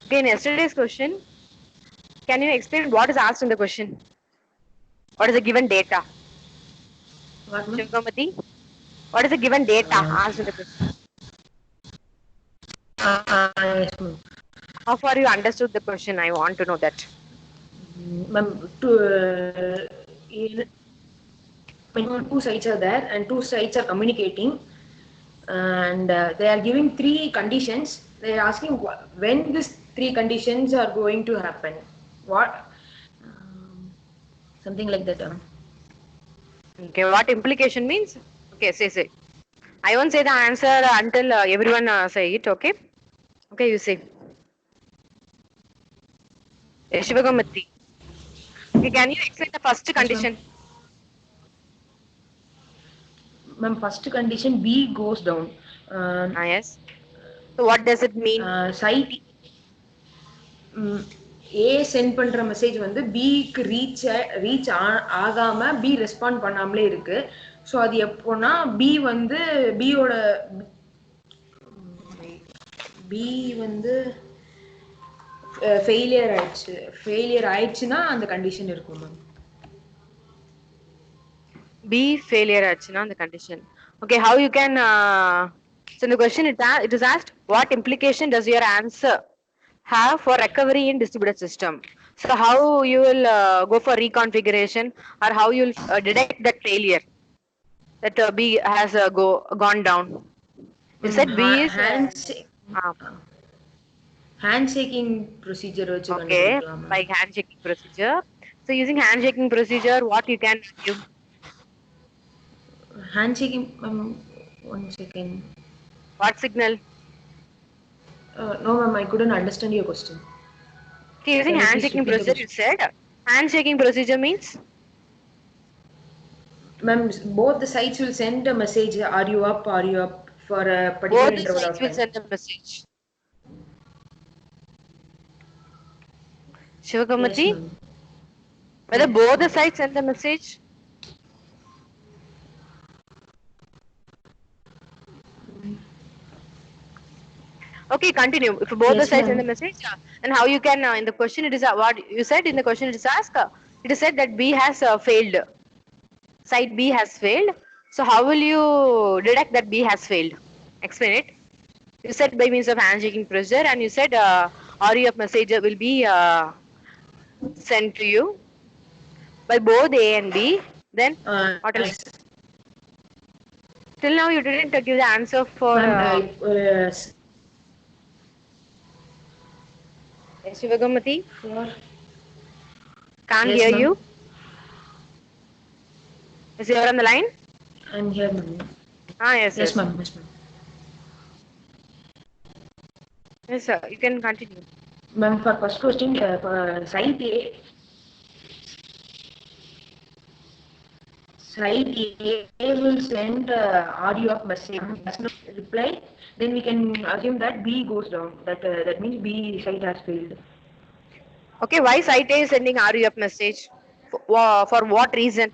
Okay, in yesterday's question, can you explain what is asked in the question? What is the given data? What, ma'am? Shivagamati, what is the given data asked in the question? Yes, ma'am. How far you understood the question? I want to know that. Ma'am, two sides are there and two sides are communicating, and they are giving three conditions. They are asking when these three conditions are going to happen. What? Something like that. Okay, what implication means? Okay, say. I won't say the answer until everyone say it. Okay. Okay, you say. Shivagamati. Okay, can you explain the first Yes, ma'am. condition? Ma'am, first condition B goes down. Yes. So what does it mean? Site A sent பண்ற message வந்து பிக்கு reach ஆகாம B respond பண்ணாமலே இருக்கு. So அது எப்போனா B வந்து பியோட பி வந்து ஃபெயிலியர் ஆயிடுச்சுன்னா அந்த கண்டிஷன் இருக்கும் மேம். B failure ஆச்சுன்னா the condition. Okay, how you can so in the question it is asked what implication does your answer have for recovery in distributed system? So how you will go for reconfiguration or how you will detect that failure that B has gone down? You said B is uh, hand shaking procedure வச்சு okay, கண்டுபிடிக்கலாம் ma'am. like handshaking procedure. So using handshaking procedure, what you can do? Hand shaking ma'am, one second. What signal? No ma'am, I couldn't understand your question. Okay, using Can you please handshaking repeat the procedure, you question? said handshaking procedure means Ma'am, both the sites will send a message, are you up for a particular both the interval sides of will time. send a message. Yes Shivagamati, ma'am. whether Yes both the ma'am. sides send the message? Okay, continue. If both the Yes sides send the ma'am. message, then how you can in the question it is what you said in the question it is asked. It is said that B has failed. Site B has failed. So how will you detect that B has failed? Explain it. You said by means of handshaking procedure, and you said RUF message will be sent to you by both A and B. Then what else? Yes. Till now you didn't give the answer for Ma'am, Shivagamati. for Can't yes hear ma'am. you. Is you on the line? I'm here ma'am. Yes, Yes yes. ma'am. Yes ma'am. Yes, sir. You can continue. Ma'am, for first question, for site A will send audio of message, does not reply, then we can assume that B goes down. That means B site has failed. Okay, why site A is sending RUF message? For what reason?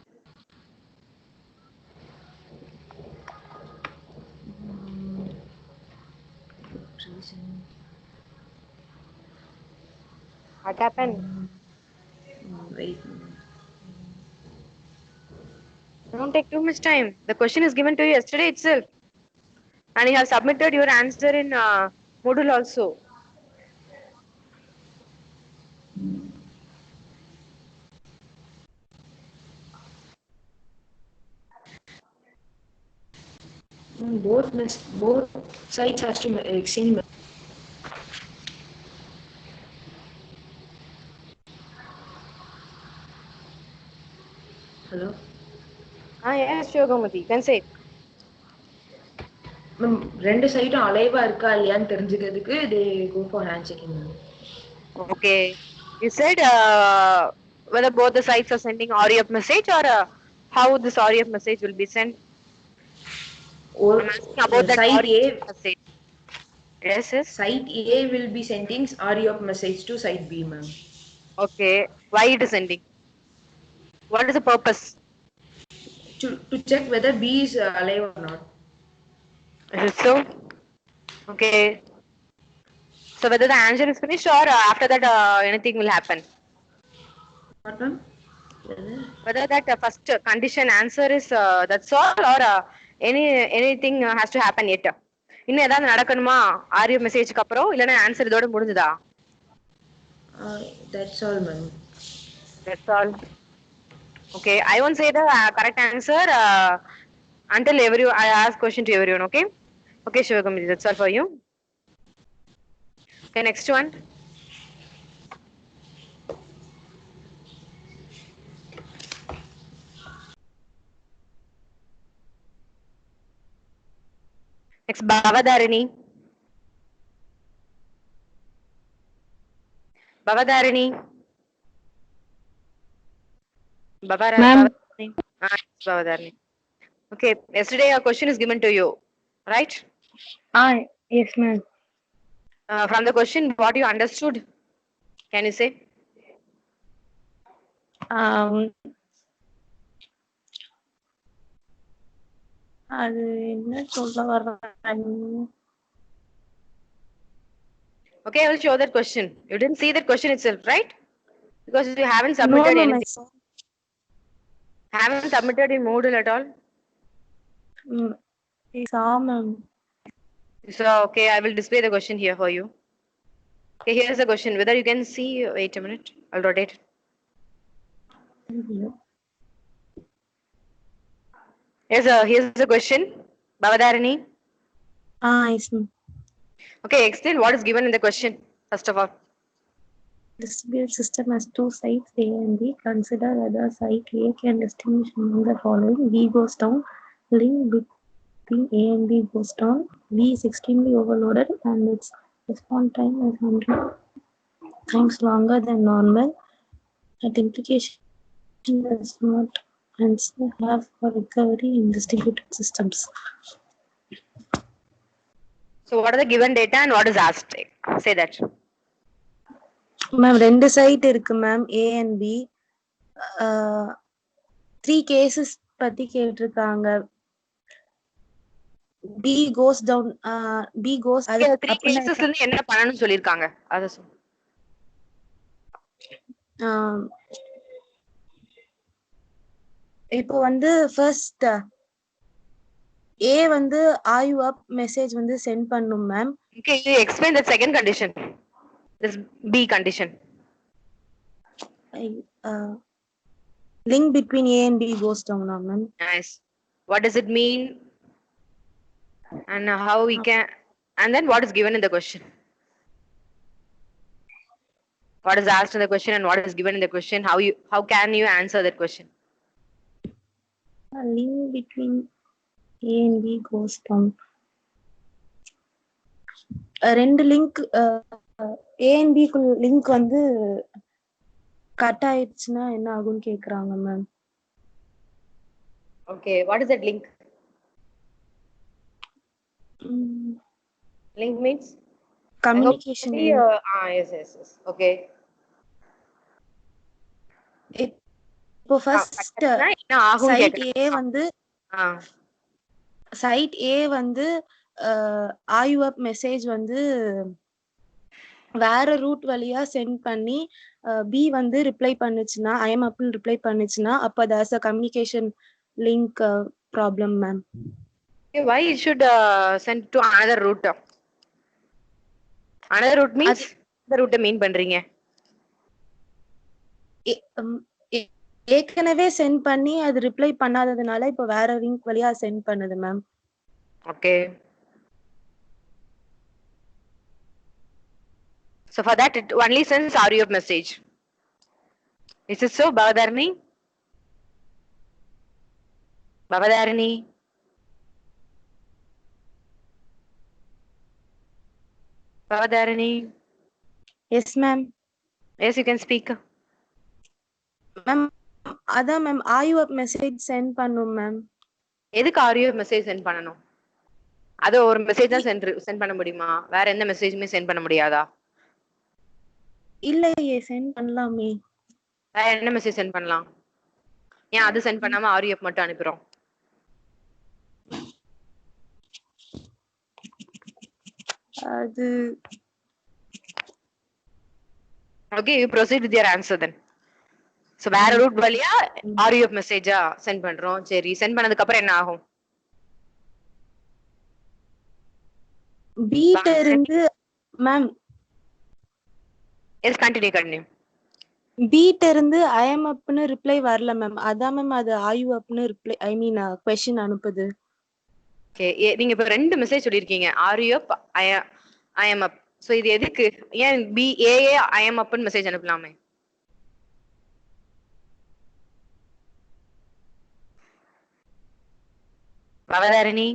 Reason. What happened? Wait. Don't take too much time. The question is given to you yesterday itself, and you have submitted your answer in Moodle also. Both sites has to exchange. Hello. Yes, sure, Gomati. You can say. Ma'am ரெண்டு சைடும் அலைவா இருக்கா இல்லையான்னு தெரிஞ்சுக்கிறதுக்கு they go for handshaking ma'am. Okay. You said whether both the sides are sending RUF message or how this RUF message will be sent. Or I'm asking about that site A RUF message. Yes, yes. site A will be sending RUF message to site B ma'am. Okay. Why it is sending? What is the purpose? To check whether B is alive or not. Is it so? Okay. So whether the answer is finished or after that anything will happen. What, ma'am? Whether that first condition answer is that's all or anything has to happen yet. இன்னும் ஏதாவது நடக்கணுமா ஆரியோ மெசேஜ்க்கு அப்புறம் இல்லனா answer இதோட முடிஞ்சதா? That's all, ma'am. That's all. Okay, I won't say the correct answer until I ask question to everyone. Okay. Okay, Shivagami, that's all for you. Okay, next one. Next, Bhavadarini. Bhavadarini. Bhavadarini. Bhavadarini. Okay, yesterday a question is given to you, right? Yes, ma'am. From the question, what you understood? Can you say? அது என்ன சொல்ல வர்றாங்க? Okay, I will show that question. You didn't see that question itself, right? Because you haven't submitted anything. Haven't submitted in Moodle at all? Ma'am. So, okay, I will display the question here for you. Okay, here's the question. Whether you can see, wait a minute, I'll rotate. Here's the question. Bhavadarini. Yes, ma'am. Okay, explain what is given in the question, first of all. Distributed system has two sides A and B. Consider whether site A can distinguish among the following. B goes down, link between A and B goes down. B is extremely overloaded and its response time is 100 times longer than normal. That implication does not answer have for recovery in distributed systems. So what are the given data and what is asked? Say that. Ma'am, ரெண்டு side இருக்கு ma'am, A and B. 3 cases பத்தி கேட்டிருக்காங்க. B goes down, B goes அது 3 cases ல என்ன பண்ணனும் சொல்லிருக்காங்க அத இப்போ வந்து ஃபர்ஸ்ட் A வந்து are you up மெசேஜ் வந்து சென்ட் பண்ணும் ma'am. Okay, you explain the second condition. This B condition. Link between A and B goes down, ma'am. Nice. What does it mean? And how we can, and then what is given in the question? What is asked in the question and what is given in the question? How can you answer that question? Link between A and B goes down. ரெண்டு link A and B க்கு link வந்து cut ஆயிடுச்சுன்னா என்ன ஆகும்னு கேக்குறாங்க ma'am. Okay, what is that link? Link means communication. Yes. Okay. இப்போ first sight A வந்து side A வந்து IUP மெசேஜ் வந்து வேற ரூட் வழியா சென்ட் பண்ணி B வந்து ரிப்ளை பண்ணுச்சுன்னா I am up ரிப்ளை பண்ணுச்சுன்னா அப்ப there's a communication link problem, ma'am. Okay, why it should send to another route? Another route means the route mean பண்றீங்க. ஏற்கனவே சென்ட் பண்ணி அது ரிப்ளை பண்ணாததுனால இப்ப வேற லிங்க் வழியா சென்ட் பண்ணுது ma'am. Okay. So for that it only sends RUF message. Is it so, Bhavadarini? Bhavadarini? Bhavadarini? Yes, ma'am. Yes, you can speak. Ma'am, அதான் ma'am IUP message send பண்ணும் ma'am. எதுக்கு RUF message send பண்ணனும்? அது ஒரு message தான் send பண்ண முடியுமா? வேற எந்த மெசேஜ்மே சென்ட் பண்ண முடியாதா? இல்லையே, சென்ட் பண்ணலாமே. வேற என்ன மெசேஜ் சென்ட் பண்ணலாம்? ஏன் அது சென்ட் பண்ணாம RUF மட்டும் அனுப்புறோம்? அது Okay, you proceed with your answer then. So வேற ரூட் வழியா ஆர்யூஎஃப் மெசேஜா சென்ட் பண்றோம். சரி, சென்ட் பண்ணதுக்கு அப்புறம் என்ன ஆகும்? பீட்ட இருந்து மேம் எஸ் கண்டினியூ. பீட்ட இருந்து ஐ எம் அப்னு ரிப்ளை வரல மேம். அதான் மேம் அது ஆர் யூ அப்னு ரிப்ளை ஐ மீன் क्वेश्चन அனுப்புது. ஓகே, நீங்க இப்ப ரெண்டு மெசேஜ் சொல்லிருக்கீங்க. ஆர்யூஎஃப் ஐ எம் அப். சோ இது எதுக்கு? ஏன் பி ஏ ஐ எம் அப்னு மெசேஜ் அனுப்பலாமே? Bhavatharani,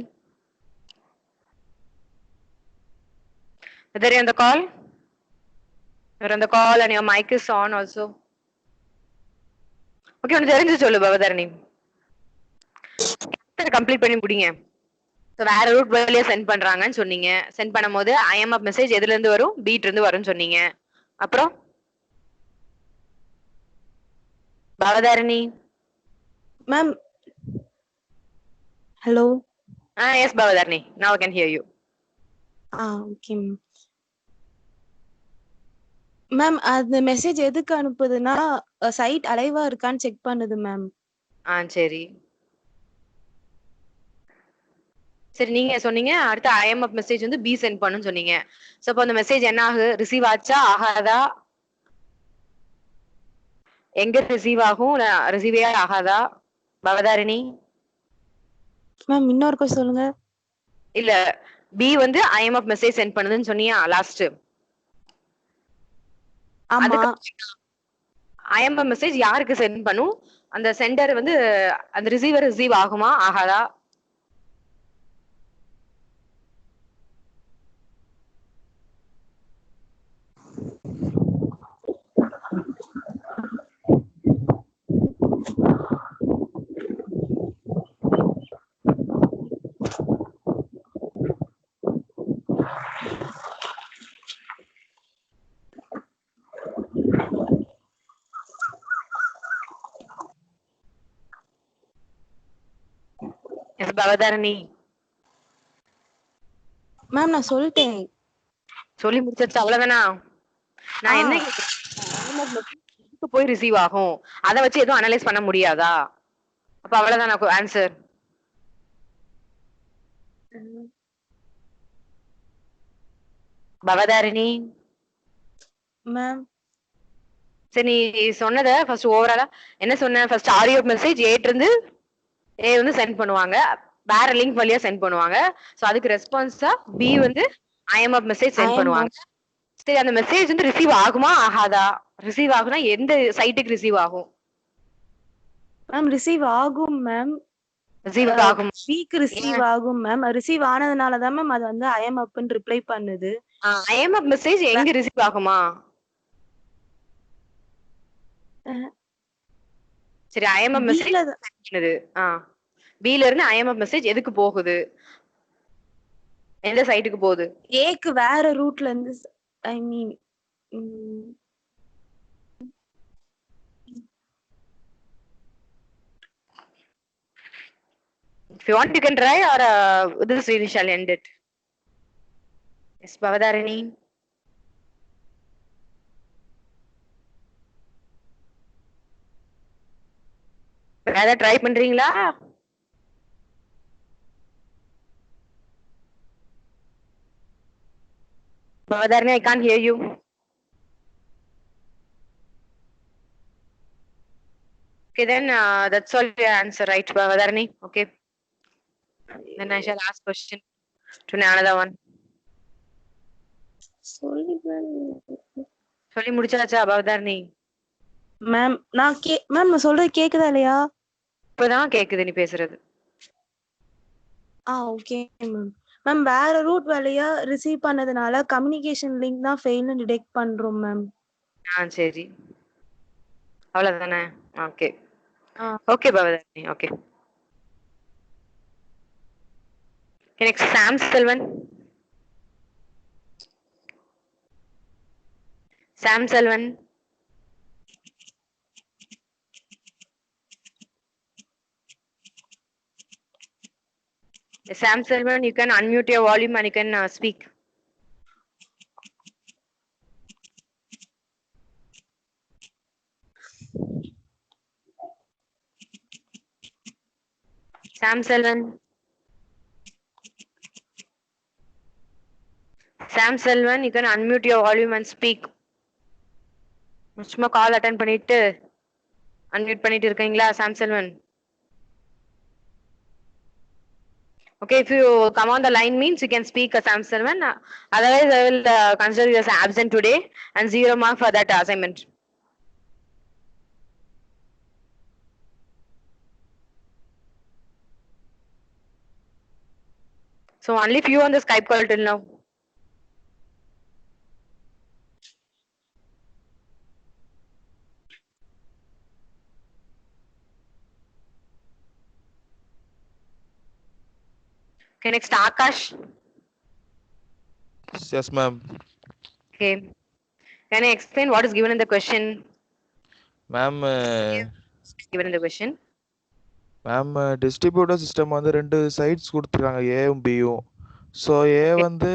whether you're on the call? You're on the call and your mic is on also. Okay, ஒன்னு தெரிஞ்சு சொல்லு பவதாரணி. கம்ப்ளீட் பண்ணி முடிங்க. சோ வேற ரூட் வழியா சென்ட் பண்றாங்கன்னு சொன்னீங்க. சென்ட் பண்ணும்போது ஐ எம் அப் மெசேஜ் எதுல இருந்து வரும்? பீட்ல இருந்து வரும்னு சொன்னீங்க. அப்புறம் Bhavatharani ma'am hello. Yes Bhavatharani, now I can hear you. Okay ma'am. அந்த மெசேஜ் எதுக்கு அனுப்புதுன்னா சைட் அலைவா இருக்கான்னு செக் பண்ணுது மேம். சரி சரி, நீங்க சொன்னீங்க அடுத்து ஐ எம் அப் மெசேஜ் வந்து பி சென்ட் பண்ணுன்னு சொன்னீங்க. சோ அப்போ அந்த மெசேஜ் என்ன ஆகு? ரிசீவ் ஆச்சா ஆகாதா? எங்க ரிசீவ் ஆகும்? ரிசீவே ஆகாதா பவதாரணி? மேம் இன்னொரு கொஸ்டின் சொல்லுங்க. இல்ல, பி வந்து I am up message sent பண்ணுதுன்னு சொன்னியா லாஸ்ட்? ஆமா. ஐ எம் அப் மெசேஜ் யாருக்கு சென்ட் பண்ணும்? அந்த சென்டர் வந்து அந்த ரிசீவர் ரிசீவ் ஆகுமா ஆகாதா? எஸ் பவதாரணி. மேம் நான் சொல்லிட்டேன். சொல்லி முடிச்சிருச்சு, அவ்வளவுதானா? நான் என்ன கேக்குறேன், போய் ரிசீவ் ஆகும், அத வச்சு எதுவும் அனலைஸ் பண்ண முடியாதா? அப்ப அவ்வளவுதானா ஆன்சர்? பவதாரணி மேம் சரி, நீ சொன்னத ஃபர்ஸ்ட் ஓவராலா என்ன சொன்ன? ஃபர்ஸ்ட் ஆடியோ மெசேஜ் ஏ இருந்து ஏ வந்து சென்ட் பண்ணுவாங்க, வேற லிங்க் வழியா சென்ட் பண்ணுவாங்க. சோ அதுக்கு ரெஸ்பான்ஸா பி வந்து I am up message send பண்ணுவாங்க. சரி, அந்த மெசேஜ் வந்து ரிசீவ் ஆகுமா ஆகாதா? ரிசீவ் ஆகுனா எந்த சைட்டுக்கு ரிசீவ் ஆகும்? மேம் ரிசீவ் ஆகும் மேம். ரிசீவ் ஆகும். வீக் ரிசீவ் ஆகும் மேம். ரிசீவ் ஆனதுனால தான் மேம் அது வந்து ஐ எம் அப்னு ரிப்ளை பண்ணுது. ஐ எம் அப் மெசேஜ் எங்க ரிசீவ் ஆகுமா? சரி, ஐ எம் அப் மெசேஜ் பண்ணுது. பில இருந்து ஐ எம் அப் மெசேஜ் எதுக்கு போகுது? எந்த சைட்டுக்கு போகுது? ஏக்கு வேற ரூட்ல இருந்து ஐ மீன் if you want you can try or this we shall end it. Yes Bhavadharani. வேற ட்ரை பண்றீங்களா? Bhavadharani, I can't hear you. Okay, then that's all your answer, right, Bavadarani? Okay. Then I shall ask question to another one. சொல்லி முடிச்சாச்சா Bhavadharani? Ma'am ma'am சொல்றது கேக்குதா இல்லையா? இப்பதான் கேக்குது நீ பேசுறது. Okay ma'am. மேம் வேற ரூட் வழியா ரிசீவ் பண்ணதுனால கம்யூனிகேஷன் லிங்க் தான் ஃபெயில்னு டிடெக்ட் பண்றோம் மேம். சரி, அவ்வளவுதானே? Okay okay Bhavadharani. Okay, next Sam Selvan. Sam Selvan. Sam Selvan, you can unmute your volume and you can speak. Sam Selvan. Sam Selvan, you can unmute your volume and speak. சும்மா call attend பண்ணிட்டு unmute பண்ணிட்டு இருக்கீங்களா சாம் Selvan? Okay, if you come on the line means you can speak Sam Selvan. Otherwise, I will consider you as absent today and 0 mark for that assignment. So only few on the Skype call till now. Okay, next Akash. Yes, ma'am. Okay. Can I explain what is given in the question? Ma'am, Given in the question. ma'am, distributor system வந்து ரெண்டு sites கொடுத்துருக்காங்க ஏவும் பியும். So ஏ Okay. வந்து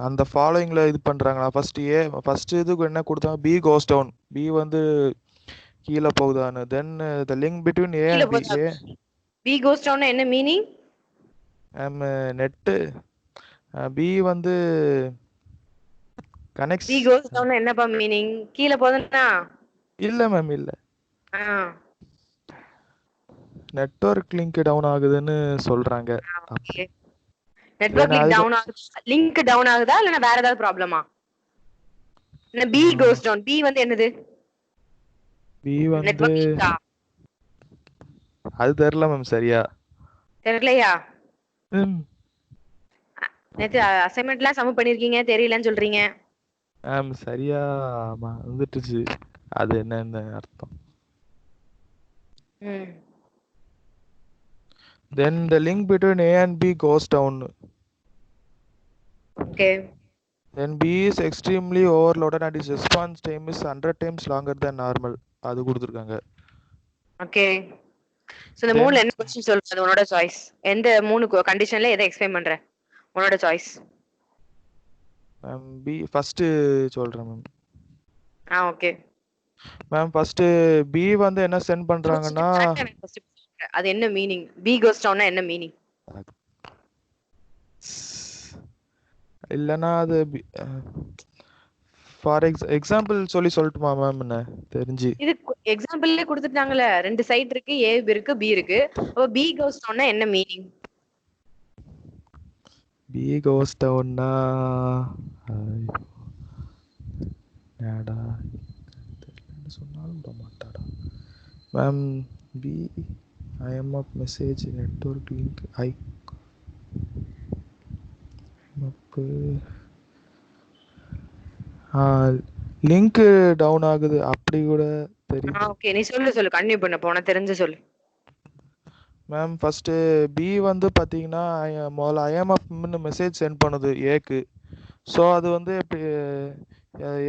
அந்த ஃபாலோயிங்ல இது பண்றாங்களா? First இதுக்கு என்ன கொடுத்தாங்க? பி கோஸ் டவுன், பி வந்து கீழே போகுதான்னு. தென் த லிங்க் பிட்வீன் ஏ கீழ அண்ட் பி. போதா? B goes down என்ன மீனிங்? நெட்டு பி வந்து கனெக்ட்ஸ். B goes down என்னப்பா மீனிங்? கீழ போதா? இல்ல மேம், இல்ல. ஆ. நெட்வொர்க் லிங்க் டவுன் ஆகுதுன்னு சொல்றாங்க. Okay. நெட்வொர்க் லிங்க் டவுன் ஆகுது. லிங்க் டவுன் ஆகுதா இல்லனா வேற ஏதாவது ப்ராப்ளமா? என்ன B goes down. B வந்து என்னது? பி வந்து நெட்வொர்க் லிங்கா? அது தெரியல மேம் சரியா. தெரியலையா? நேத்து அசைன்மென்ட்லாம் சம் பண்ணிருக்கீங்க, தெரியலன்னு சொல்றீங்க. மேம் சரியா வந்துட்டுச்சு. அது என்னன்னு அர்த்தம். Then the link between A and B goes down. Okay. Then B is extremely overloaded and its response time is 100 times longer than normal. அது கொடுத்துருக்காங்க. Okay. So இந்த மூணுல என்ன क्वेश्चन சொல்ற? அது உன்னோட சாய்ஸ். எந்த மூணு கண்டிஷன்ல எதை எக்ஸ்பிளைன் பண்ற? உன்னோட சாய்ஸ். மேம் பி ஃபர்ஸ்ட் சொல்றேன் ma'am. Okay. Ma'am first B வந்து என்ன சென்ட் பண்றாங்கன்னா, அது என்ன மீனிங்? பி கோஸ் டவுன்னா என்ன மீனிங்? இல்லனா அது ஃபார் எக்ஸாம்பிள் சொல்லட்டுமா மேம்? என்ன தெரிஞ்சு இது எக்ஸாம்பிள்லயே கொடுத்துட்டாங்கல, ரெண்டு சைடு இருக்கு, ஏ இருக்கு, பி இருக்கு. அப்ப பி கோஸ் டவுன்னா என்ன மீனிங்? பி கோஸ் டவுன்னா ஏடா சொன்னாலும் விட மாட்டாடா ma'am. B IMAP message network link link down ஆகுது அப்படி கூட தெரியும். ஓகே, நீ சொல்லு கண்டினியூ பண்ண போனா தெரிஞ்சு சொல்லு. மேம் ஃபர்ஸ்ட் பி வந்து பாத்தீங்கன்னா முதல்ல IMAP மெசேஜ் சென்ட் பண்ணுது ஏக்கு. சோ அது வந்து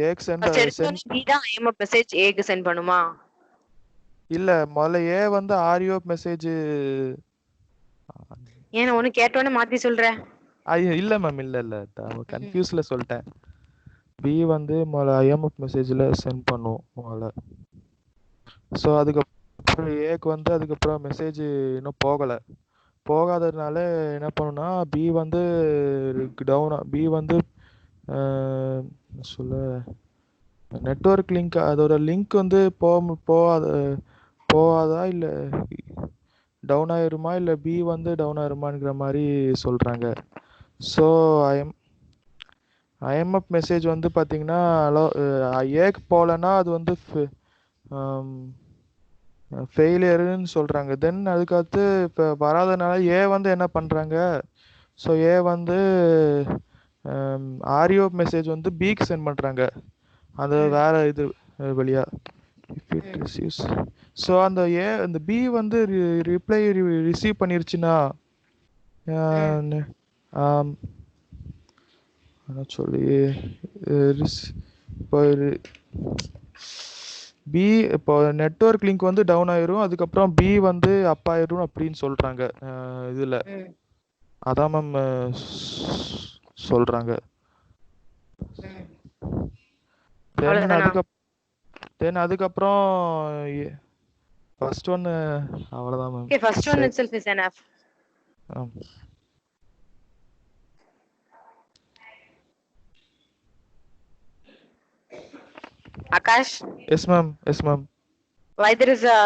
ஏக்கு சென்ட் பி தான் IMAP மெசேஜ் ஏக்கு சென்ட் பண்ணுமா? இல்ல, முதல்ல ஏ வந்து RUF மெசேஜ். ஏன் ஒன்னு கேட்டோன்னு மாத்தி சொல்ற? இல்ல மேம், இல்ல கன்ஃபியூஸ்ல சொல்லிட்டேன். பி வந்து முதல்ல IMAP மெசேஜ்ல சென்ட் பண்ணும் முதல்ல. ஸோ அதுக்கப்புறம் ஏக்கு வந்து அதுக்கப்புறம் மெசேஜ் இன்னும் போகாததுனால என்ன பண்ணுன்னா பி வந்து பி வந்து சொல்ல நெட்வொர்க் லிங்க், அதோட லிங்க் வந்து போகாதா இல்லை டவுன் ஆயிருமா இல்லை பி வந்து டவுன் ஆயிருமாங்கிற மாதிரி சொல்கிறாங்க. ஸோ IMAP மெசேஜ் வந்து பார்த்தீங்கன்னா ஏக்கு போகலன்னா அது வந்து ஃபெயிலியருன்னு சொல்கிறாங்க. தென் அதுக்கடுத்து இப்போ வராதனால ஏ வந்து என்ன பண்ணுறாங்க? ஸோ ஏ வந்து RUF மெசேஜ் வந்து பிக்கு சென்ட் பண்ணுறாங்க. அது வேற இது வழியா. இஃப் இட் ரிசீவ்ஸ், ஸோ அந்த பி வந்து ரிப்ளை ரிசீவ் பண்ணிருச்சுன்னா சொல்லி இப்போ நெட்வொர்க் லிங்க் வந்து டவுன் ஆயிரும், அதுக்கப்புறம் பி வந்து அப் ஆயிரும் அப்படின்னு சொல்றாங்க இதுல. அதான் மேம் சொல்றாங்க. தென் அதுக்கப்புறம் ஃபர்ஸ்ட் ஒன் அவ்வளவுதான் ma'am. Okay, first one itself is enough. Akash, yes ma'am, yes ma'am. why there is a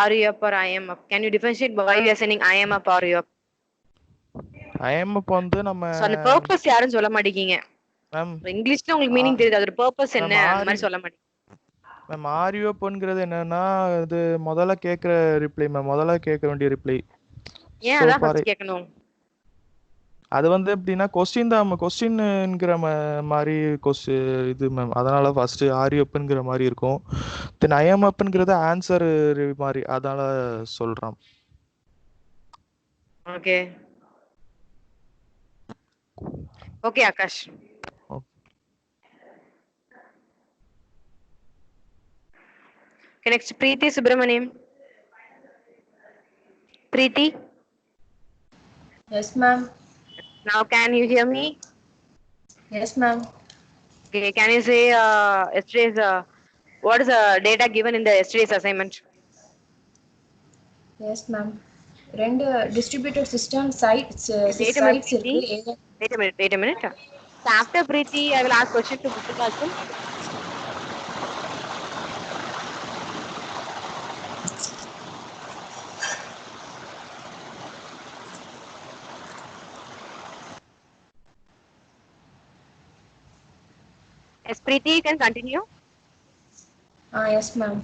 are you up or I am up? Can you differentiate why you are sending I am up or you up? IMF வந்து நம்ம So அந்த purpose யாரும் சொல்ல மாட்டீங்க. Ma'am இங்கிலீஷ்ல உங்களுக்கு meaning தெரியுது, அதோட purpose என்ன அந்த மாதிரி சொல்ல மாட்டீங்க. மேம் ஆர்யூஎப்ங்கிறது என்னன்னா இது முதல்ல கேட்குற ரிப்ளை மேம், முதல்ல கேட்க வேண்டிய ரிப்ளை. ஏன் அதான் ஃபர்ஸ்ட் கேட்கணும்? அது வந்து எப்படின்னா கொஸ்டின் தான், கொஸ்டின்ங்கிற மாதிரி இது மேம். அதனால ஃபர்ஸ்ட் ஆர்யூஎப்ங்கிற மாதிரி இருக்கும். தென் ஐஎம்எப்ங்கிறது ஆன்சர் மாதிரி, அதனால சொல்றேன். Okay okay Akash. Okay, next Preeti Subramaniam. Preeti? Yes, ma'am. Now can you hear me? Yes, ma'am. Okay, can you say yesterday's what is the data given in the yesterday's assignment? Yes, ma'am. ரெண்டு distributed system sites Wait a minute, இருக்கு. Wait a minute. So after Preeti, I will ask question to Muthukasun. Yes, Preeti, you can continue. Yes, ma'am.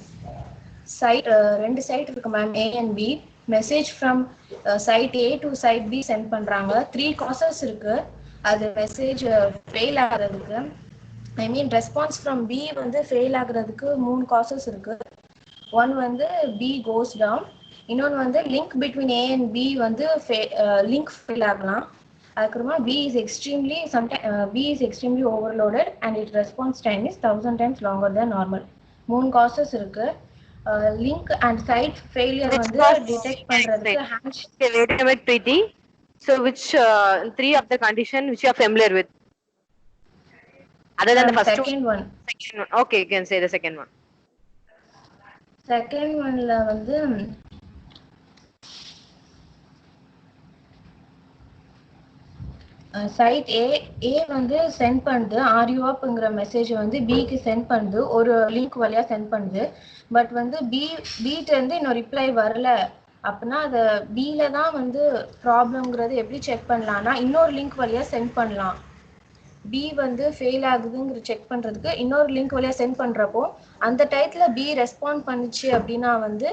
ரெண்டு side இருக்கு ma'am, A and B. Message from side A to side B sent பண்றாங்க. 3 causes இருக்கு அது message fail ஆகிறதுக்கு. I mean response from B வந்து fail ஆகிறதுக்கு 3 causes இருக்கு. One வந்து B கோஸ் டவுன், இன்னொன்று வந்து link between A and B வந்து லிங்க் ஃபெயில் ஆகலாம். அதுக்கப்புறமா B is extremely overloaded and its response time is 1000 times longer than normal. 3 causes இருக்கு. லிங்க் அண்ட் சைட் ஃபெயிலியர் வந்து டிடெக்ட் பண்றதுக்கு Okay, wait a minute, Preeti. So which 3 of the condition which you are familiar with? Other than the first second one. Second one. Okay, you can say the second one. Second oneல வந்து side A வந்து send பண்ணுது ஆர்யூஅப்ங்கிற message வந்து பிக்கு send பண்ணுது, ஒரு link வழியா send பண்ணுது. But வந்து பிட்ட இருந்து இன்னும் ரிப்ளை வரல அப்படின்னா அதை பில தான் வந்து ப்ராப்ளம்ங்கிறது எப்படி செக் பண்ணலாம்னா இன்னொரு லிங்க் வழியா சென்ட் பண்ணலாம். பி வந்து ஃபெயில் ஆகுதுங்கிற செக் பண்றதுக்கு இன்னொரு லிங்க் வழியா சென்ட் பண்றப்போ அந்த டைத்துல பி ரெஸ்பாண்ட் பண்ணுச்சு அப்படின்னா வந்து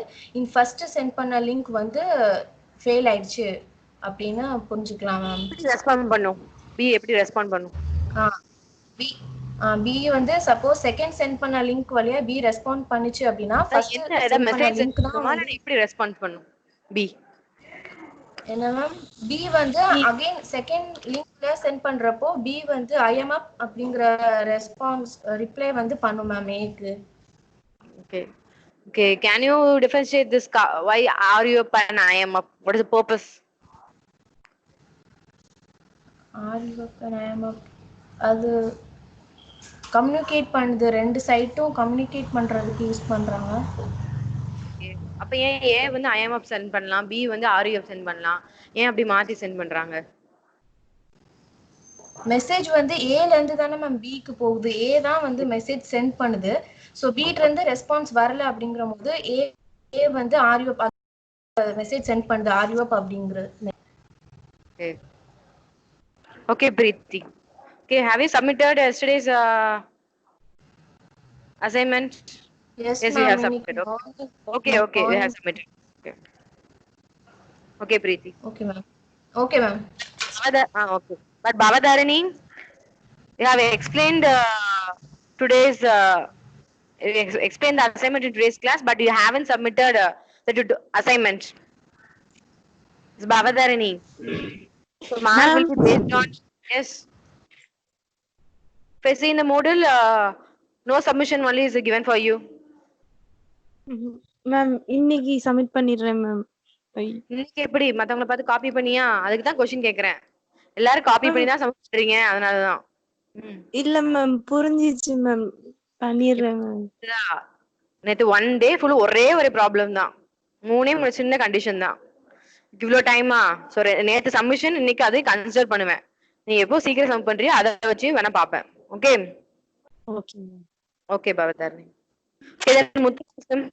ஃபர்ஸ்ட் சென்ட் பண்ண லிங்க் வந்து ஃபெயில் ஆயிடுச்சு அப்படின்னு புரிஞ்சுக்கலாம் மேம். எப்படி ரெஸ்பாண்ட் பண்ணும் பி? எப்படி ரெஸ்பாண்ட் பண்ணும்? பி வந்து சப்போஸ் செகண்ட் சென்ட் பண்ண லிங்க் வழியா பி ரெஸ்பாண்ட் பண்ணுச்சு அப்படின்னா ஃபர்ஸ்ட் சென்ட் பண்ண லிங்க் தான் வந்து எப்படி ரெஸ்பாண்ட் பண்ணும் பி? என்ன மேம், பி வந்து அகைன் செகண்ட் லிங்க்ல சென்ட் பண்றப்போ பி வந்து ஐ எம் அப் அப்படிங்கற ரெஸ்பான்ஸ் ரிப்ளை வந்து பண்ணும் மேம் ஏக்கு. Okay. Okay, can you differentiate this why are you up and I am up? What is the purpose? Are you up and I am up அது communicate பண்ணுது, ரெண்டு சைட்டும் communicate பண்றதுக்கு use பண்றாங்க. அப்ப ஏன் ஏ வந்து I am up சென்ட் பண்ணலாம், B வந்து are you up சென்ட் பண்ணலாம், ஏன் அப்படி மாத்தி சென்ட் பண்றாங்க? மெசேஜ் வந்து ஏல இருந்து தானே மேம் பிக்கு போகுது, ஏ தான் வந்து மெசேஜ் சென்ட் பண்ணுது. சோ பிட்ட இருந்து ரெஸ்பான்ஸ் வரல அப்படிங்கறபோது ஏ வந்து are you up message sent பண்ணுது ஆர் யூ அப் அப்படிங்கிறது. Okay. Okay, Preeti. Okay, have you submitted yesterday's assignment? Yes, you have submitted. Okay, you have submitted. Okay. Okay, Preeti. Okay, ma'am. Okay, ma'am. Okay. But Bhavadharini, you have explained today's explained the assignment in today's class, but you haven't submitted the assignment. It's Bhavadharini. So mark will be based on yes. If I see in the module, no submission only is given for you. Ma'am இன்னைக்கு submit பண்ணிடுறேன் ma'am. இன்னைக்கு எப்படி மத்தவங்கள பார்த்து copy பண்ணியா? அதுக்கு தான் question கேக்குறேன். எல்லாரும் காப்பி பண்ணி தான் சப்மிட் பண்றீங்க, அதனால தான். இல்ல மேம் புரிஞ்சிச்சு மேம், பண்ணிடுறேன் மேம். நேத்து ஒன் டே ஃபுல் ஒரே ஒரு ப்ராப்ளம் தான். மூணே மூணு சின்ன கண்டிஷன் தான். இவ்வளோ டைமா? ஸோ நேத்து சப்மிஷன் இன்னைக்கு அதையும் கன்சிடர் பண்ணுவேன். நீ எப்போ சீக்கிரம் சம் பண்றியோ அதை வச்சு வேணா பார்ப்பேன். Okay okay ma'am. Okay Bhavatharani. Okay, then Muthukasam.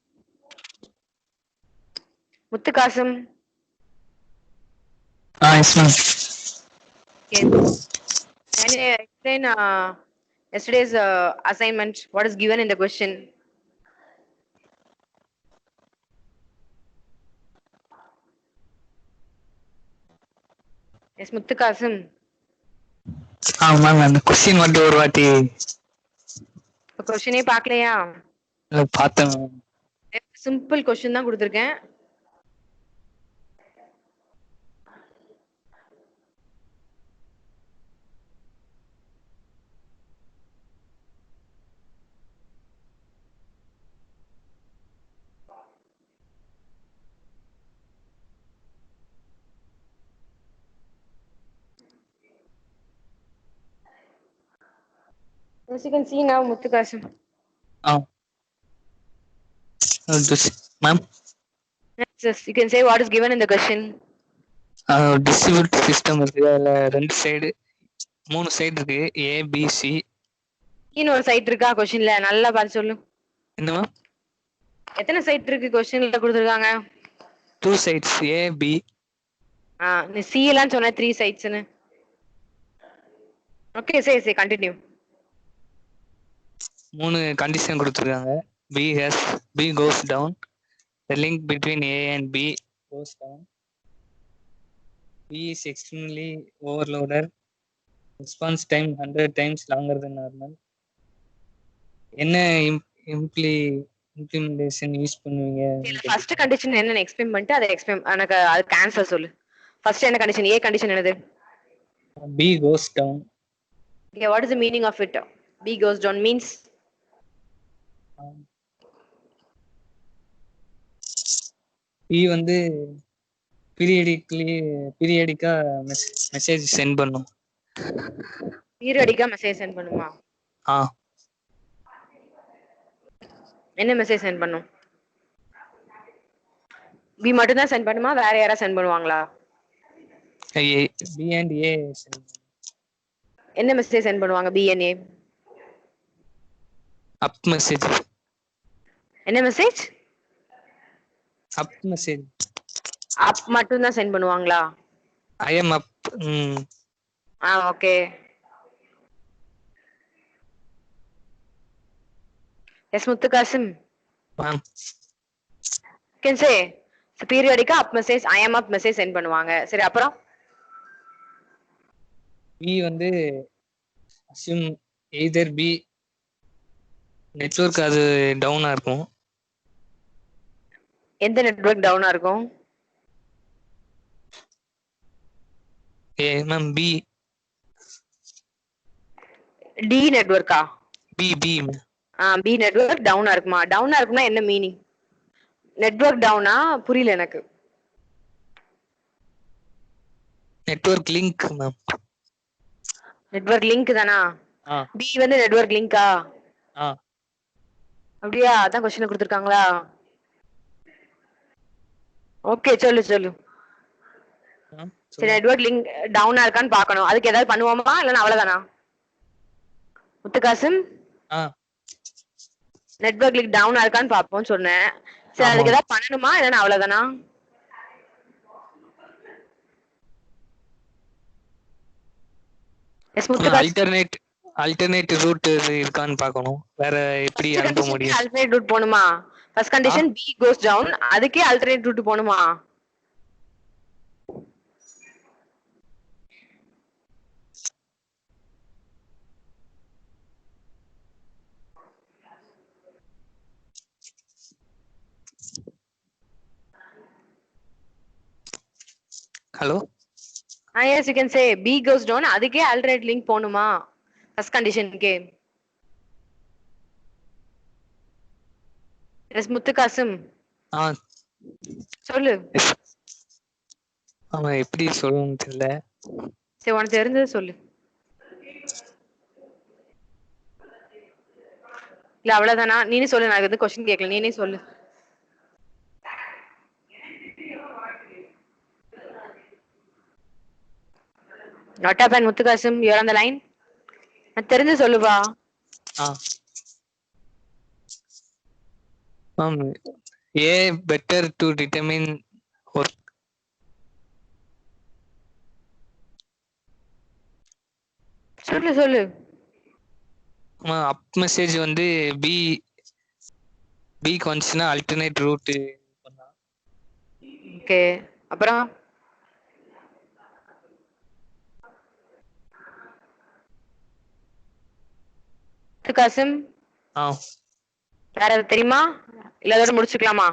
Muthukasam. Yes ma'am. Okay. Can you explain yesterday's assignment? What is given in the question? Yes, Muthukasam. Ma'am அந்த கொஸ்டின் மட்டும் ஒரு வாட்டி இப்போ கொஸ்டினே பார்க்கலையா? பார்த்தேன் மேம். சிம்பிள் கொஸ்டின் தான் கொடுத்துருக்கேன். As you can see now, Muthukasam. Ma'am Yes, you can say what is given in the question. Distribute system இருக்கு. அதுல 2 சைடு 3 சைடு இருக்கு. ஏ பி சி. இன்னொரு சைட் இருக்கா கொஸ்டின்ல? நல்லா பார்த்து சொல்லு. என்ன மேம்? எத்தனை சைட் இருக்கு கொஸ்டின்ல கொடுத்துருக்காங்க? 2 சைட்ஸ் ஏ பி. நீ சி எல்லாம் சொன்ன 3 சைட்ஸ்னு. ஓகே சரி கண்டினியூ. 3 கண்டிஷன் கொடுத்துருக்காங்க. B goes down. The link between A and B goes down. B is extremely overloaded. Response time 100 times longer than normal. என்ன இம்ப்ளிமெண்டேஷன் யூஸ் பண்ணுவீங்க? ஃபர்ஸ்ட் கண்டிஷன் என்னன்னு explain பண்ணிட்டு அதை எனக்கு அதுக்கு ஆன்சர் சொல்லு. ஃபர்ஸ்ட் என்ன கண்டிஷன்? ஏ கண்டிஷன் என்னது? B goes down. Okay, what is the meaning of it? B goes down means B வந்து பீரியடிக்கா மெசேஜ் சென்ட் பண்ணும். பீரியடிக்கா மெசேஜ் சென்ட் பண்ணுமா? என்ன மெசேஜ் சென்ட் பண்ணும்? பி மட்டும் தான் சென்ட் பண்ணுமா? வேற யாரா சென்ட் பண்ணுவாங்களா? B and A. என்ன மெசேஜ் சென்ட் பண்ணுவாங்க B and A? Up message. என்ன மெசேஜ்? Up message. அப் மட்டும் தான் சென்ட் பண்ணுவாங்களா? I am up. Okay. Yes Muthukasam. Ma'am can say பீரியடிக்கா up message I am up message send பண்ணுவாங்க. சரி அப்புறம் B வந்து assume either B நெட்வொர்க் அது டவுனா இருக்கும். எந்த நெட்வொர்க் டவுனா இருக்கும்? Ma'am B. டி நெட்வொர்க்கா? B பி நெட்வொர்க் டவுனா இருக்குமா? டவுனா இருக்குன்னா என்ன மீனிங்? நெட்வொர்க் டவுனா புரியல எனக்கு. Network link ma'am. Network link தானா? பி வந்து நெட்வொர்க் லிங்கா? அப்படியா? அதான் क्वेश्चन கொடுத்திருக்காங்களா? ஓகே சொல்லு. சரி நெட்வொர்க் லிங்க் டவுனா இருக்கான்னு பார்க்கணும். அதுக்கு ஏதாவது பண்ணுவோமா இல்லனா அவ்வளவுதானா? முத்துகாசம் நெட்வொர்க் லிங்க் டவுனா இருக்கான்னு பாப்போம்னு சொன்னேன். சரி அதுக்கு ஏதாவது பண்ணணுமா இல்லனா அவ்வளவுதானா? எஸ் முத்துகாசம் அல்டர்னேட் ரூட் இருக்கான்னு பார்க்கணும். வேற எப்படி அனுப்ப முடியும்? அல்டர்னேட் ரூட் போணுமா? First condition B goes down, அதுக்கே அல்டர்னேட் ரூட் போணுமா? Hello. Yes, you can say B goes down, அதுக்கே alternate link போணுமா? First condition K. Yes, முத்துகாசம். சொல்லு. எப்படி சொல்லணும்னு தெரியல. சரி உனக்கு தெரிஞ்சது சொல்லு. இல்ல அவ்வளவுதானா? நீனே சொல்லு, நான் எதுவும் கொஸ்டின் கேட்கல, நீனே சொல்லு. Not and Muthukasim, you're on the line. தெரிஞ்சு சொல்லுவா. A better to determine work. சொல்லு. அப் மெசேஜ் வந்து பி வந்துச்சுன்னா அல்டர்னேட் ரூட் பண்ணலாம். ஓகே, அப்புறம் முத்துகாசிம் வேற ஏதாவது தெரியுமா? இல்ல அதோட முடிச்சுக்கலாமா?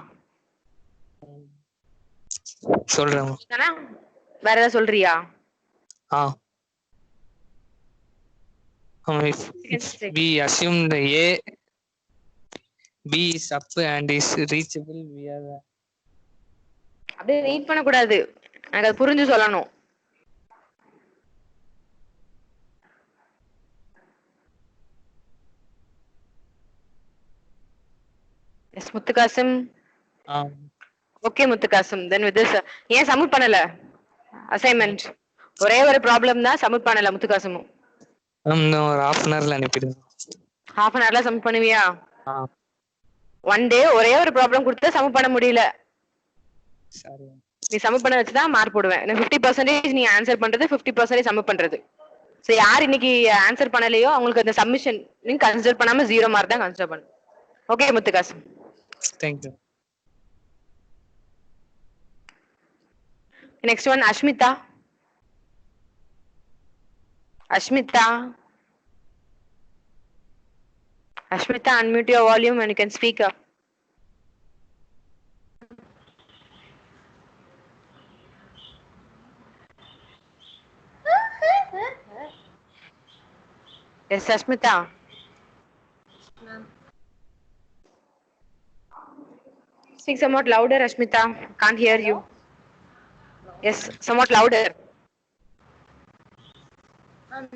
சொல்றேன். வேற ஏதாவது சொல்றியா? We assume the A B is up and is reachable via the. அப்படியே ரீட் பண்ண கூடாது, எனக்கு அது புரிஞ்சு சொல்லணும். Yes Muthukasim. Okay Muthukasim, then with this ஏன் சப்மிட் பண்ணல அசைன்மென்ட்? ஒரே ஒரு ப்ராப்ளம் தான் சப்மிட் பண்ணல முத்துகாசிமும். ஒரு half an hourல அனுப்பிடுங்க. half an hourல சப்மிட் பண்ணுவியா? ஒன் டே ஒரே ஒரு ப்ராப்ளம் கொடுத்தா சப்மிட் பண்ண முடியல. சரி, நீ சப்மிட் பண்ண வச்சு தான் மார்க் போடுவேன். 50% நீ ஆன்சர் பண்றது, 50% சப்மிட் பண்றது. சோ யார் இன்னைக்கு ஆன்சர் பண்ணலையோ அவங்களுக்கு அந்த சப்மிஷன் நீ கன்சிடர் பண்ணாம 0 மார்க் தான் கன்சிடர் பண்ணு. Okay Muthukasim, thank you. Next one, Ashmita. Ashmita, unmute your volume and you can speak up. Yes, Ashmita. Speak somewhat louder, Ashmita. Can't hear you. Yes, somewhat louder.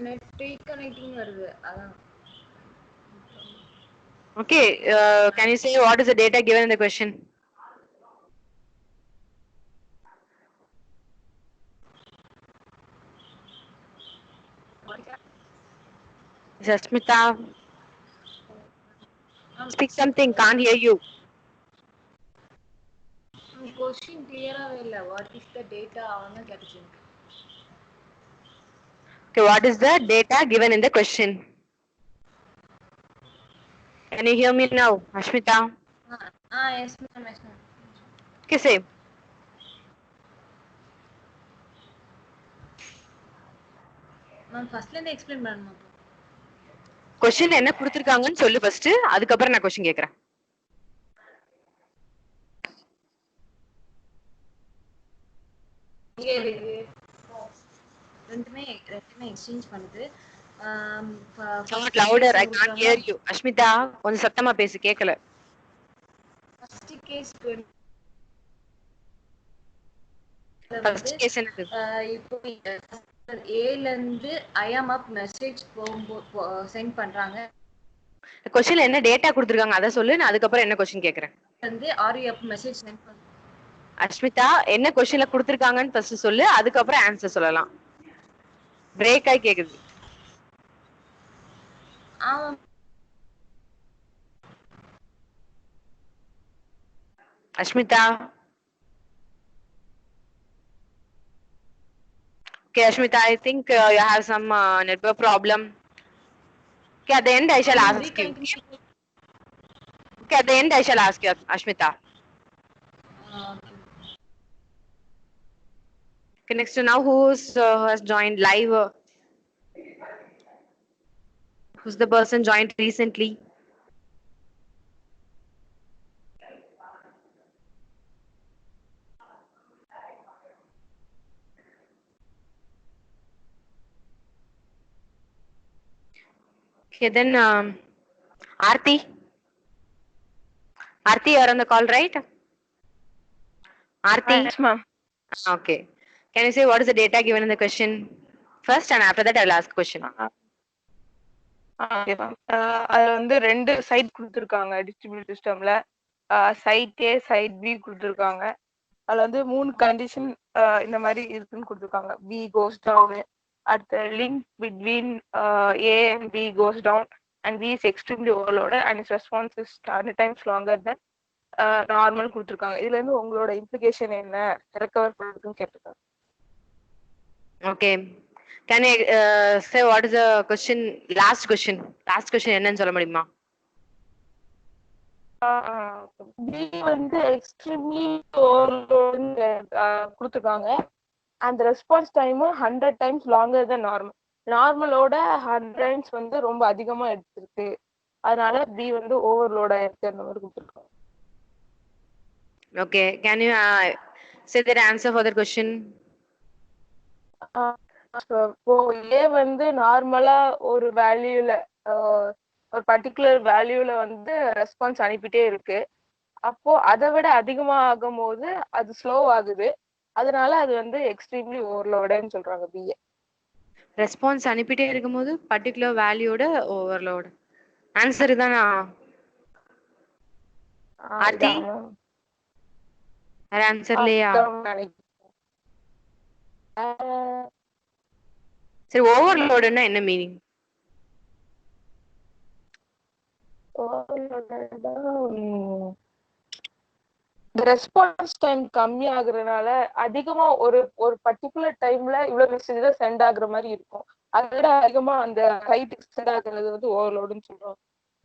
Net reconnecting வருது அதான். Okay, can you say what is the data given in the question? Ashmita, speak something, can't hear you. Question கிளியராவே இல்ல. What is the data அவன கேட்டுச்சு. Okay, what is the data given in the question? Can you hear me now, Ashmita? Yes ma'am, yes ma'am. Okay, say. Ma'am ஃபர்ஸ்ட்ல இருந்து explain பண்ணனுமா? Question என்ன கொடுத்திருக்காங்கன்னு சொல்லு first, அதுக்கு அப்புறம் நான் கொஸ்டின் கேக்குறேன். ரெண்டுமே எக்ஸ்சேஞ்ச் பண்ணுது. Somewhat louder, I can't hear you. Ashmita, கொஞ்சம் சத்தமா பேசு, கேக்கல. ஃபர்ஸ்ட் கேஸ் என்னது? இப்போ A ல இருந்து I am up message sent பண்றாங்க. கொஸ்டின்ல என்ன டேட்டா கொடுத்திருக்காங்க அத சொல்லு, நான் அதுக்கு அப்புறம் என்ன கொஸ்டின் கேக்குறேன். வந்து are you up message sent பண்றாங்க. அஷ்மிதா, என்ன கொஸ்டின்ல கொடுத்திருக்காங்கன்னு ஃபர்ஸ்ட் சொல்லு, அதுக்கு அப்புறம் ஆன்சர் சொல்லலாம். பிரேக் ஆயி கேக்குது. Ashmita. Okay, Ashmita, I think you have some network problem. Okay, at the end I shall ask you. Okay, at the end I shall ask you, Ashmita. Okay, next to now who has joined live? Who's the person joined recently? Okay, then Aarti. Aarti, you're on the call, right? Aarti? Yes, ma'am. Okay. Can you say what is the data given in the question first, and after that I'll ask question. Okay ma'am. அதுல வந்து 2 side குடுத்துருக்காங்க distribute சிஸ்டம்ல. Side ஏ, side B குடுத்துருக்காங்க. அதுல வந்து 3 condition இந்த மாதிரி இருக்குன்னு குடுத்துருக்காங்க. பி கோஸ் டவுன், அடுத்த link between A and B goes down and B is extremely overloaded and its response is 100 times longer then normal கொடுத்துருக்காங்க. இதுல இருந்து உங்களோட இம்ப்ளிகேஷன் என்ன ரெக்கவர் பண்ணுறதுன்னு கேட்டிருக்காங்க. Okay, can you say what is the question? Last question என்னன்னு சொல்ல முடியுமா? பி வந்து எக்ஸ்ட்ரீம்லி ஓவர்லோடுன்னு கொடுத்துருக்காங்க. அந்த ரெஸ்பான்ஸ் டைமும் 100 டைம்ஸ் லாங்கர் தென் நார்மல். நார்மலோட 100 டைம்ஸ் வந்து ரொம்ப அதிகமா எடுத்திருக்கு. அதனால பி வந்து ஓவர்லோட் ஆயிருக்கு அந்த மாதிரி கொடுத்துருக்காங்க. Okay, can you say the answer for that question? இப்போ ஏ வந்து நார்மலா ஒரு வேல்யூல ஒரு பர்டிகுலர் வேல்யூல வந்து ரெஸ்பான்ஸ் அனுப்பிட்டே இருக்கு. அப்போ அதை விட அதிகமா ஆகும் போது அது ஸ்லோ ஆகுது. அதனால அது வந்து எக்ஸ்ட்ரீம்லி ஓவர்லோடுன்னு சொல்றாங்க பிஏ. ரெஸ்பான்ஸ் அனுப்பிட்டே இருக்கும்போது பர்టిక్యులர் வேல்யூட ஓவர்லோட். ஆன்சர் இதானா? ஆர்த்தி ஆன்சர் இல்லையா? சரி, ஓவர்லோடுன்னா என்ன மீனிங்? ரெஸ்பான்ஸ் டைம் கம்மி ஆகுறதுனால அதிகமா ஒரு பர்டிகுலர் டைம்ல இவ்வளவு மெசேஜ் தான் சென்ட் ஆகுற மாதிரி இருக்கும். அதை விட அதிகமா அந்த ஹைட்டுக்கு சென்ட் ஆகுறது வந்து ஓவர்லோடுன்னு சொல்றோம்.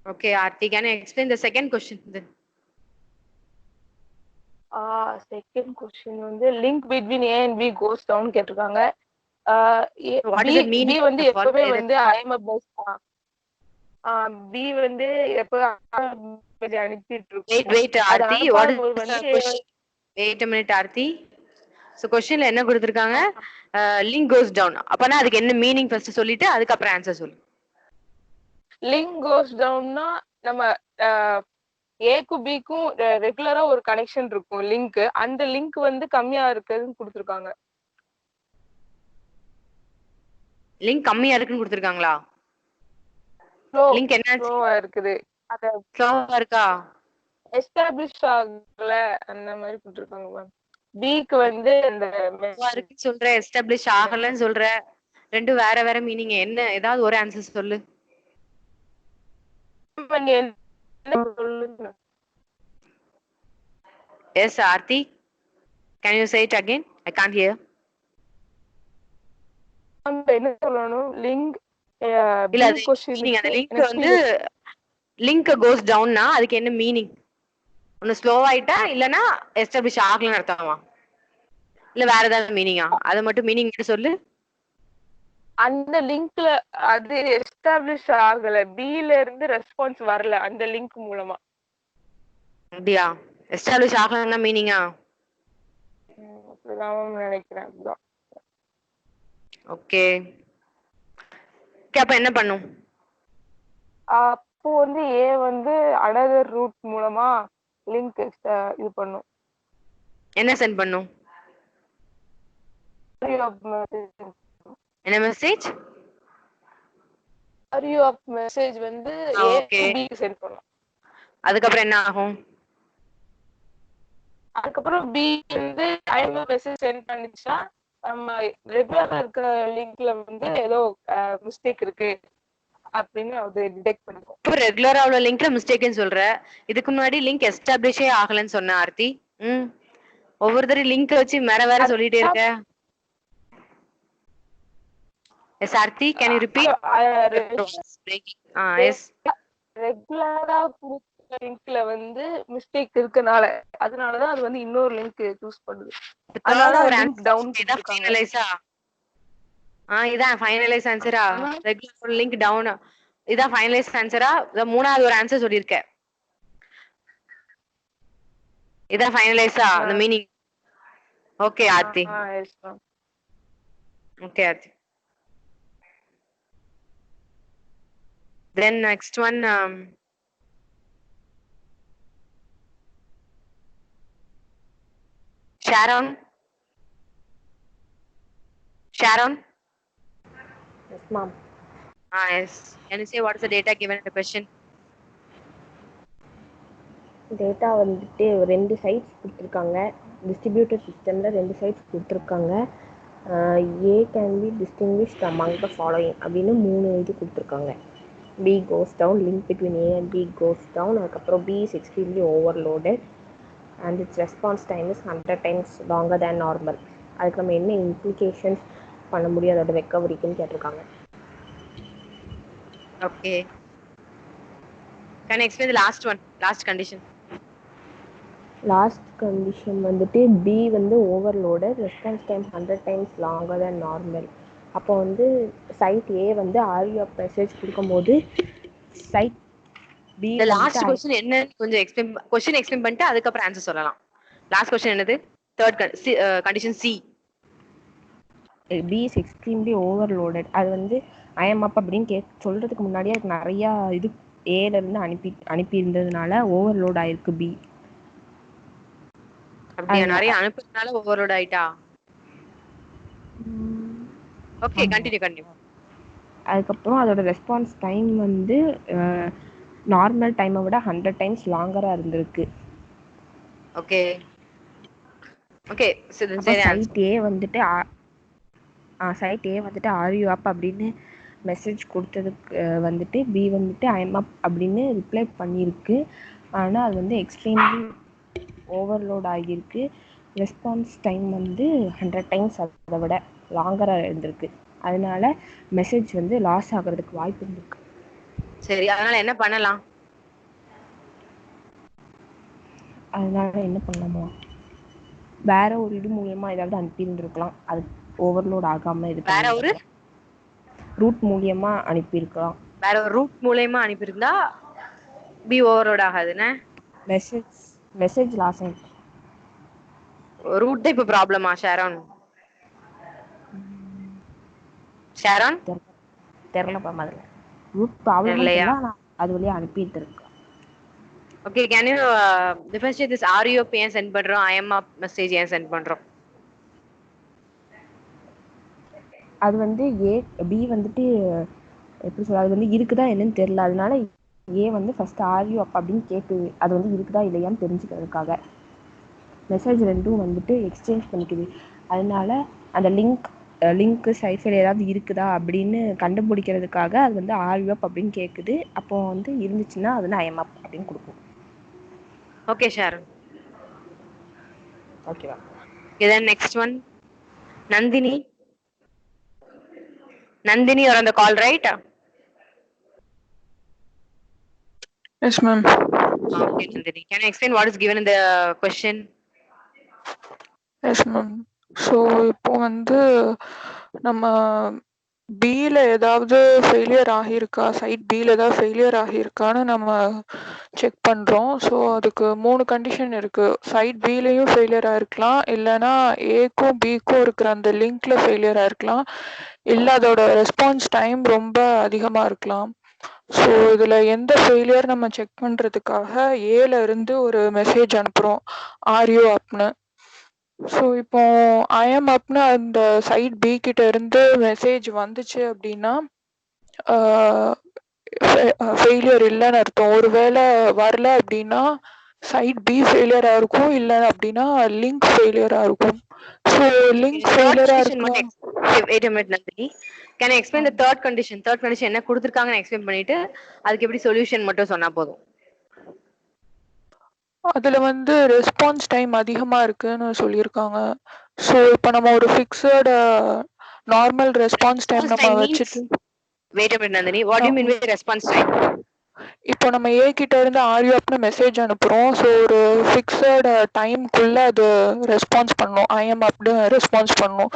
Okay, Aarti, can you explain the second question then? Second question வந்து link between A and B goes down கேட்டிருக்காங்க. What is the meaning? B வந்து எப்பவே வந்து ஐஎம் பி வந்து எப்ப அனுப்பிட்டு இருக்கும். Wait Aarti, what is the question? Wait a minute Aarti. So questionல என்ன கொடுத்திருக்காங்க? Link goes down. அப்பனா அதுக்கு என்ன மீனிங் ஃபர்ஸ்ட் சொல்லிட்டு அதுக்கு அப்புறம் ஆன்சர் சொல்லு. லிங்க் கோஸ் டவுன்னா நம்ம ஏக்கும் பிக்கும் ரெகுலரா ஒரு கனெக்ஷன் இருக்கும் லிங்க். அந்த லிங்க் வந்து கம்மியா இருக்குன்னு கொடுத்திருக்காங்க. லிங்க் கம்மியா இருக்குன்னு கொடுத்திருக்காங்களா? லிங்க் என்ன ஸ்லோவா இருக்குது. அத ஸ்லோவா இருக்கா? எஸ்டாப்லிஷ் ஆகல அந்த மாதிரி கொடுத்திருக்காங்க மேம். பிக்கு வந்து இந்த இருக்குன்னு சொல்ற, எஸ்டாப்லிஷ் ஆகலன்னு சொல்ற, ரெண்டும் வேற வேற மீனிங். என்ன ஏதாவது ஒரு ஆன்சர் சொல்லு. Yes Aarti, can you say it again? I can't hear. என்ன சொல்லணும்? லிங்க் இல்ல அது மீனிங், அந்த லிங்க் வந்து லிங்க் கோஸ் டவுன்னா அதுக்கு என்ன மீனிங்? ஒன்னு ஸ்லோ ஆயிட்டா இல்லனா எஸ்டாப்லிஷ் ஆகலன்னு அர்த்தமா? இல்ல வேற ஏதாவது மீனிங்கா? அத மட்டும் மீனிங் மட்டும் சொல்லு. அந்த லிங்க்ல அது எஸ்டாப்லிஷ் ஆகல, பில இருந்து ரெஸ்பான்ஸ் வரல அந்த லிங்க் மூலமா. அப்படியா? எஸ்டாப்லிஷ் ஆகலன்னா மீனிங்கா? அப்படிதான் நினைக்கிறேன். ஓகே, அப்ப என்ன பண்ணும்? அப்போ வந்து ஏ வந்து அனதர் ரூட் மூலமா லிங்க் இது பண்ணும். என்ன சென்ட் பண்ணும்? என்ன மெசேஜ்? array of மெசேஜ் வந்து ஏ டு பி க்கு சென்ட் பண்ணும். அதுக்கப்புறம் என்ன ஆகும்? அதுக்கப்புறம் பி வந்து ஐஎம்ஓ மெசேஜ் சென்ட் பண்ணிச்சா நம்ம ரெகுலரா இருக்கிற லிங்க்ல வந்து ஏதோ மிஸ்டேக் இருக்கு அப்படின்னு அது டிடெக்ட் பண்ணிக்கும். இப்போ ரெகுலரா உள்ள லிங்க்ல மிஸ்டேக்னு சொல்ற, இதுக்கு முன்னாடி லிங்க் எஸ்டாப்லிஷே ஆகலன்னு சொன்ன ஆர்த்தி. ஒவ்வொரு தடவை லிங்க் வச்சு வேற சொல்லிட்டே இருக்க. Yes Aarti, can you repeat? Yes. ரெகுலரா கொடுத்த லிங்க்ல வந்து மிஸ்டேக் இருக்கனால அதனாலதான் அது வந்து இன்னொரு லிங்க் யூஸ் பண்ணுது. அதனால ஒரு லிங்க் டவுன் ஃபைனலைஸா. இதான் ஃபைனலைஸ் ஆன்சரா? ரெகுலர் லிங்க் டவுன் இதான் ஃபைனலைஸ் ஆன்சரா? மூணாவது ஒரு ஆன்சர் சொல்லிருக்க. இதான் ஃபைனலைஸா அந்த meaning? Okay Aarthi. Okay Aarthi. Then next one, Sharon. Yes, ma'am. Yes. Can you say what is the data given in the question? Data வந்துட்டு ரெண்டு சைட்ஸ் கொடுத்துருக்காங்க. டிஸ்ட்ரிபியூட்டட் சிஸ்டமில் ரெண்டு சைட்ஸ் கொடுத்துருக்காங்க. A can be distinguished among the following அப்படின்னு 3 இது கொடுத்துருக்காங்க. B goes down, link between A and B goes down, அதுக்கப்புறம் B is extremely overloaded and its response time is 100 times longer than normal. அதுக்கு நம்ம என்ன implications பண்ண முடியும் அதோட ரெக்கவரிக்குன்னு கேட்டிருக்காங்க. Okay. Can you explain the last one, last condition? Last condition வந்துட்டு B வந்து overloaded, response time 100 times longer தேன் normal. அப்போ வந்து சைட் ஏ வந்து ஆர்யூ ஆஃப் மெசேஜ் கொடுக்கும்போது side B The last question என்ன கொஞ்சம் explain பண்ணிட்டு அதுக்கப்புறம் ஆன்சர் சொல்லலாம். லாஸ்ட் क्वेश्चन என்னது? Third condition C. B is extremely overloaded. அது வந்து ஐஎம் அப் அப்படின்னு சொல்றதுக்கு முன்னாடியே அதுக்கு நிறையா இது ஏலேருந்து அனுப்பி இருந்ததுனால ஓவர்லோட் ஆயிருக்கு பி. அப்படியே நிறைய அனுப்புறதுனால ஓவர்லோட் ஆயிட்டா? Okay, continue. அதுக்கப்புறம் அதோட ரெஸ்பான்ஸ் டைம் வந்து நார்மல் டைமை விட 100 times லாங்கரா இருந்திருக்கு. ஓகே சரி. சைட் ஏ வந்துட்டு ஆர்யூ அப் அப்படின்னு மெசேஜ் கொடுத்ததுக்கு வந்துட்டு பி வந்துட்டு ஐஎம் அப் அப்படின்னு ரிப்ளை பண்ணியிருக்கு. ஆனால் அது வந்து எக்ஸ்ட்ரீம்லி ஓவர்லோட் ஆகியிருக்கு. ரெஸ்பான்ஸ் டைம் வந்து 100 times அதை விட லாங்கராக இருந்திருக்கு. அதனால மெசேஜ் வந்து லாஸ் ஆகிறதுக்கு வாய்ப்பு இருக்கு. சரி, அதனால என்ன பண்ணலாம்? வேற ஒரு இது மூலியமா ஏதாவது அனுப்பியிருந்திருக்கலாம். அது ஓவர்லோட் ஆகாம இது வேற ஒரு ரூட் மூலியமா அனுப்பியிருக்கலாம். வேற ஒரு ரூட் மூலமா அனுப்பியிருந்தா பி ஓவர்லோட் ஆகாதுன்னு. மெசேஜ் லாஸ் ஆயிருக்கு. ரூட் தான் இப்ப ப்ராப்ளமா ஷாரோன்? தெரியலப்பா முதல்ல. ரூட் ப்ராப்ளம் இல்லையா, அது வழியா அனுப்பிட்டு இருக்கு. Okay, can you differentiate this are you up ஏன் சென்ட் பண்றோம், ஐஎம்ஆப் மெசேஜ் ஏன் சென்ட் பண்றோம்? அது வந்து ஏ பி வந்துட்டு எப்படி சொல்ல, அது வந்து இருக்குதா என்னன்னு தெரியல. அதனால ஏ வந்து ஃபர்ஸ்ட் ஆர்யூ அப் அப்படின்னு கேட்குது. அது வந்து இருக்குதா இல்லையான்னு தெரிஞ்சுக்கிறதுக்காக மெசேஜ் ரெண்டும் வந்துட்டு எக்ஸ்சேஞ்ச் பண்ணிக்குது. அதனால அந்த லிங்க் சைடு ஏதாவது இருக்குதா அப்படின்னு கண்டுபிடிக்கிறதுக்காக அது வந்து ஆர்யூ அப் அப்படின்னு கேட்குது. அப்போ வந்து இருந்துச்சுன்னா அது வந்து ஐஎம் அப் அப்படின்னு கொடுக்கும். Okay Sharon. ஓகேவா? then next one, Nandini, you're on the call, right? Yes ma'am. Okay Nandini, can you explain what is given in the question? Yes ma'am. So இப்போ வந்து நம்ம பில ஏதாவது ஃபெயிலியர் ஆகியிருக்கா, சைட் பில ஏதாவது ஃபெயிலியர் ஆகியிருக்கான்னு நம்ம செக் பண்ணுறோம். ஸோ அதுக்கு 3 கண்டிஷன் இருக்குது. சைட் பிலையும் ஃபெயிலியர் ஆகிருக்கலாம், இல்லைனா ஏக்கும் பிக்கும் இருக்கிற அந்த லிங்க்ல ஃபெயிலியர் ஆகிருக்கலாம், இல்லை அதோட ரெஸ்பான்ஸ் டைம் ரொம்ப அதிகமாக இருக்கலாம். ஸோ இதில் எந்த ஃபெயிலியர் நம்ம செக் பண்ணுறதுக்காக ஏல இருந்து ஒரு மெசேஜ் அனுப்புகிறோம் ஆர்யூ அப்னு. ஸோ இப்போ ஐஎம் அப்னு அந்த சைட் பி கிட்ட இருந்து மெசேஜ் வந்துச்சு அப்படின்னா ஃபெயிலியர் இல்லைன்னு அர்த்தம். ஒருவேளை வரல அப்படின்னா சைட் பி ஃபெயிலியரா இருக்கும், இல்லை அப்படின்னா லிங்க் ஃபெயிலியரா இருக்கும். ஸோ லிங்க் ஃபெயிலியரா இருக்கும். Wait a minute Nandini, can you explain the third condition? என்ன கொடுத்திருக்காங்கன்னு எக்ஸ்பிளைன் பண்ணிட்டு அதுக்கு எப்படி சொல்யூஷன் மட்டும் சொன்னா போதும். அதுல வந்து ரெஸ்பான்ஸ் டைம் அதிகமா இருக்குன்னு சொல்லியிருக்காங்க. ஸோ இப்போ நம்ம ஒரு ஃபிக்ஸட் நார்மல் ரெஸ்பான்ஸ் டைம் நம்ம வச்சுட்டு. Wait a minute Nandini, what do you mean by response time? இப்போ நம்ம ஏ கிட்ட இருந்து ஆர்யூ அப்னு மெசேஜ் அனுப்புறோம். ஸோ ஒரு ஃபிக்ஸட் டைம்குள்ள அது ரெஸ்பான்ஸ் பண்ணும், ஐஎம் அப்னு ரெஸ்பான்ஸ் பண்ணும்.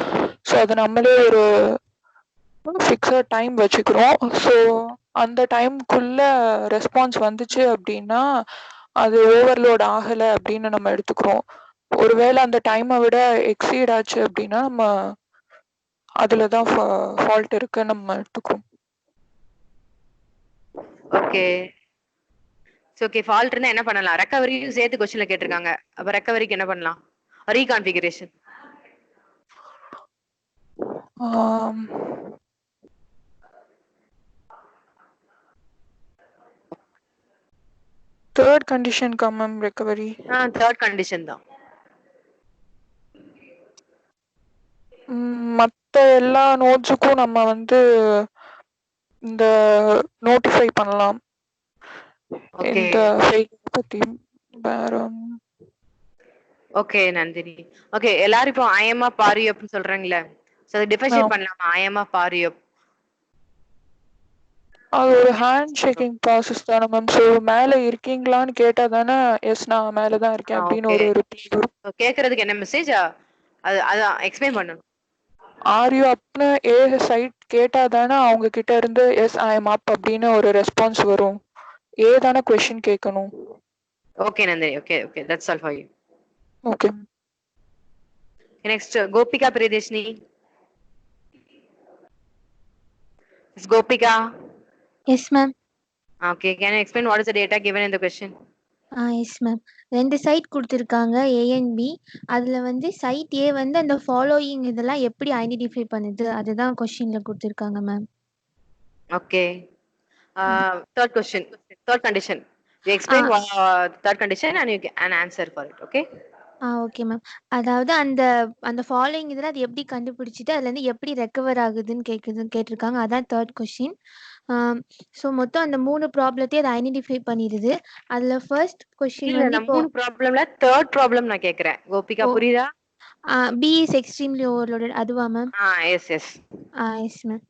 ஸோ அது நம்மளே ஒரு ஃபிக்ஸட் டைம் வச்சுக்கிறோம். ஸோ அந்த டைம்குள்ள ரெஸ்பான்ஸ் வந்துச்சு அப்படின்னா அது ஓவர்லோட் ஆகலை அப்படின்னு நம்ம எடுத்துக்கிறோம். ஒருவேளை அந்த டைமை விட எக்ஸீட் ஆச்சு அப்படின்னா நம்ம அதில் தான் ஃபால்ட் இருக்குன்னு நம்ம எடுத்துக்கிறோம். ஓகே ஓகே, ஃபால்ட் இருந்தா என்ன பண்ணலாம்? ரெக்கவரியும் சேர்த்து क्वेश्चनல கேட்டிருக்காங்க. அப்ப ரெக்கவரிக்கு என்ன பண்ணலாம்? ரீகான்ஃபிகரேஷன். தேர்ட் கண்டிஷன்க்கா மேம் ரெக்கவரி? தேர்ட் கண்டிஷன் தான். மத்த எல்லா நோட்ஸுக்கும் நம்ம வந்து இந்த நோட்டிஃபை பண்ணலாம். ஓகே இந்த ஃபெயிலியர் பத்தி வேற ஓகே நந்தினி. ஓகே எல்லாரும் இப்போ I am up are you அப்னு சொல்றாங்கல்ல, சோ அதை டிஃபரன்ஷியேட் பண்ணலாமா? I am up are you up அது ஒரு ஹேண்ட் ஷேக்கிங் ப்ராசஸ் தானே மேம். ஸோ மேலே இருக்கீங்களான்னு கேட்டா தானே எஸ் நான் மேலே தான் இருக்கேன் அப்படின்னு ஓகே. ஒரு ரிப்ளை வரும். கேக்குறதுக்கு என்ன மெசேஜ்? அது அதான் எக்ஸ்பிளைன் பண்ணணும். ஆர் யூ அப்னு ஏ சைட் கேட்டா தானே அவங்க கிட்ட இருந்து எஸ் ஐ எம் அப் அப்படின்னு ஒரு ரெஸ்பான்ஸ் வரும். ஏ தானே கொஸ்டின் கேட்கணும். Okay Nandini. Okay okay that's all for you. Okay next Gopika Priyadharshini. Is Gopika? Yes, ma'am. Okay, can you explain what is the data given in the question? Yes ma'am. 2 side கொடுத்துருக்காங்க A and B. அதில் வந்து side A வந்து அந்த following இதெல்லாம் எப்படி identify பண்ணுது அதுதான் கொஸ்டினில் கொடுத்துருக்காங்க ma'am. Okay. Third question, third condition. You explain third condition and you get an answer for it. Okay? Okay ma'am. அதாவது அந்த அந்த ஃபாலோயிங் இதில் அது எப்படி கண்டுபிடிச்சிட்டு அதுலேருந்து எப்படி ரெக்கவர் ஆகுதுன்னு கேட்டிருக்காங்க. அதான் தேர்ட் கொஸ்டின். ஸோ மொத்தம் அந்த 3 ப்ராப்ளத்தையும் அதை ஐடென்டிஃபை பண்ணிடுது. அதில் ஃபர்ஸ்ட் கொஸ்டின் இல்ல வந்து நான் 3 ப்ராப்ளம்ல தேர்ட் ப்ராப்ளம் நான் கேக்குறேன். கோபிகா புரியுதா? பி இஸ் எக்ஸ்ட்ரீம்லி ஓவர்லோடட் அதுவா ma'am? Yes yes. Yes ma'am.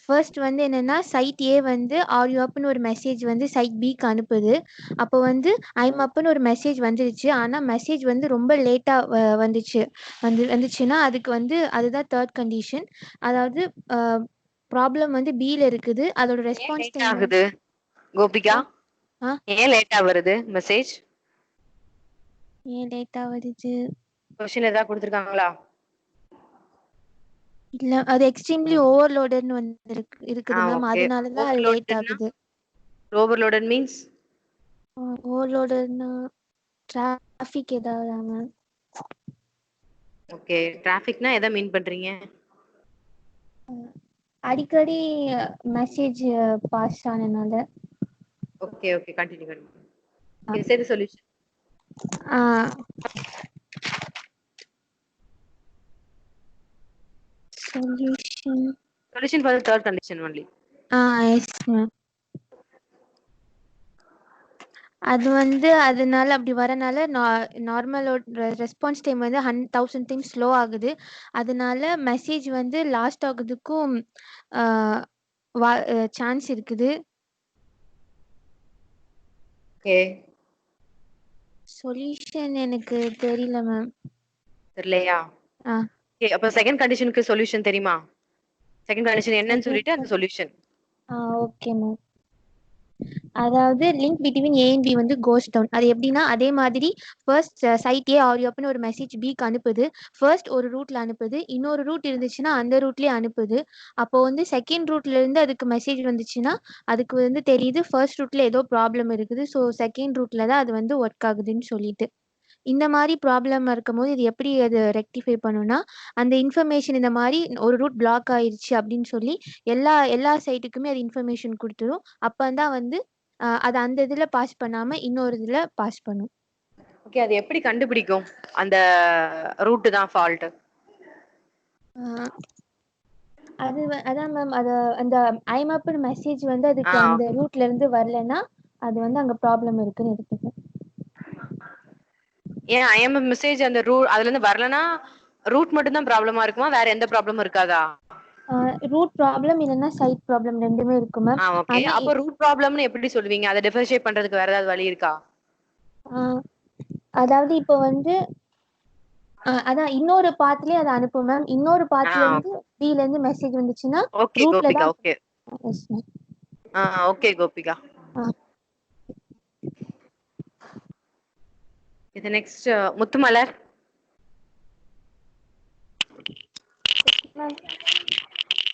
First வந்து என்னன்னா சைட் ஏ வந்து ஆர் யூ அப்னு ஒரு மெசேஜ் வந்து சைட் பிக்கு அனுப்புது. அப்போ வந்து ஐம் அப்னு ஒரு மெசேஜ் வந்துருச்சு. ஆனால் மெசேஜ் வந்து ரொம்ப லேட்டாக வந்துச்சுன்னா அதுக்கு வந்து அதுதான் தேர்ட் கண்டிஷன். அதாவது ப்ராப்ளம் வந்து பியில் இருக்குது. அதோட ரெஸ்பான்ஸ் டைம் ஆகுது கோபிகா. ஏன் லேட்டா வருது மெசேஜ்? ஏன் லேட்டா வருது? क्वेश्चन ஏதா கொடுத்திருக்காங்களா? இல்ல அது எக்ஸ்ட்ரீம்லி ஓவர்லோடட்னு வந்து இருக்குது மேம். அதனால தான் அது லேட் ஆகுது. ஓவர்லோடட் மீன்ஸ் ஓவர்லோடட்னா டிராஃபிக் ஏதாவது மேம். ஓகே டிராஃபிக்னா எதை மீன் பண்றீங்க? அடிக்கடி மெசேஜ் பாஸ் ஆனனால. Okay okay continue continue. Okay சரி solution. Solution for the third condition only. Yes ma'am. அது வந்து அதனால அப்படி வரனால நார்மலோட ரெஸ்பான்ஸ் டைம் வந்து 1000 டைம் ஸ்லோ ஆகுது. அதனால மெசேஜ் வந்து லாஸ்ட் ஆகுறதுக்கும் சான்ஸ் இருக்குது. ஓகே சொல்யூஷன் எனக்கு தெரியல மேம். தெரியலையா? ஓகே அப்ப செகண்ட் கண்டிஷனுக்கு சொல்யூஷன் தெரியுமா? செகண்ட் கண்டிஷன் என்னன்னு சொல்லிட்டு அந்த சொல்யூஷன். Okay ma'am. அதாவது link between A and B வந்து கோஸ் டவுன். அது எப்படின்னா அதே மாதிரி first site A are you அப்னு ஒரு மெசேஜ் பிக்கு அனுப்புது. ஃபர்ஸ்ட் ஒரு ரூட்ல அனுப்புது. இன்னொரு ரூட் இருந்துச்சுன்னா அந்த ரூட்லயே அனுப்புது. அப்போ வந்து செகண்ட் ரூட்ல இருந்து அதுக்கு மெசேஜ் வந்துச்சுன்னா அதுக்கு வந்து தெரியுது ஃபர்ஸ்ட் ரூட்ல ஏதோ ப்ராப்ளம் இருக்குது. ஸோ செகண்ட் ரூட்ல தான் அது வந்து ஒர்க் ஆகுதுன்னு சொல்லிட்டு. இந்த மாதிரி ப்ராப்ளம் இருக்கும்போது இது எப்படி அது ரெக்டிஃபை பண்ணுன்னா அந்த இன்ஃபர்மேஷன் இந்த மாதிரி ஒரு ரூட் பிளாக் ஆயிடுச்சு அப்படின்னு சொல்லி எல்லா சைட்டுக்குமே அது இன்ஃபர்மேஷன் கொடுத்துரும். அப்பதான் வந்து அது அந்த இதுல பாஸ் பண்ணாம இன்னொரு இதுல பாஸ் பண்ணும். ஓகே அது எப்படி கண்டுபிடிக்கும் அந்த ரூட் தான் ஃபால்ட்? அது அதான் மேம். அது அந்த ஐம் அப் மெசேஜ் வந்து அதுக்கு அந்த ரூட்ல இருந்து வரலன்னா அது வந்து அங்க ப்ராப்ளம் இருக்குன்னு எடுத்துக்கும். ஏன் ஐஎம் மெசேஜ் அந்த ரூட் அதுல இருந்து வரலனா ரூட் மட்டும் தான் ப்ராப்ளமா இருக்குமா? வேற எந்த ப்ராப்ளமும் இருக்காதா? ரூட் ப்ராப்ளம் இல்லனா சைட் ப்ராப்ளம் ரெண்டுமே இருக்கும் மேம். ஓகே அப்ப ரூட் ப்ராப்ளம்னு எப்படி சொல்வீங்க? அதை டிஃபரன்ஷியேட் பண்றதுக்கு வேற ஏதாவது வழி இருக்கா? அதாவது இப்போ வந்து அதான் இன்னொரு பாத்லயே அதை அனுப்பும் மேம். இன்னொரு பாத்ல இருந்து பில இருந்து மெசேஜ் வந்துச்சுன்னா okay Gopika. Okay yes ma'am. Okay Gopika. இது next Muthumalar.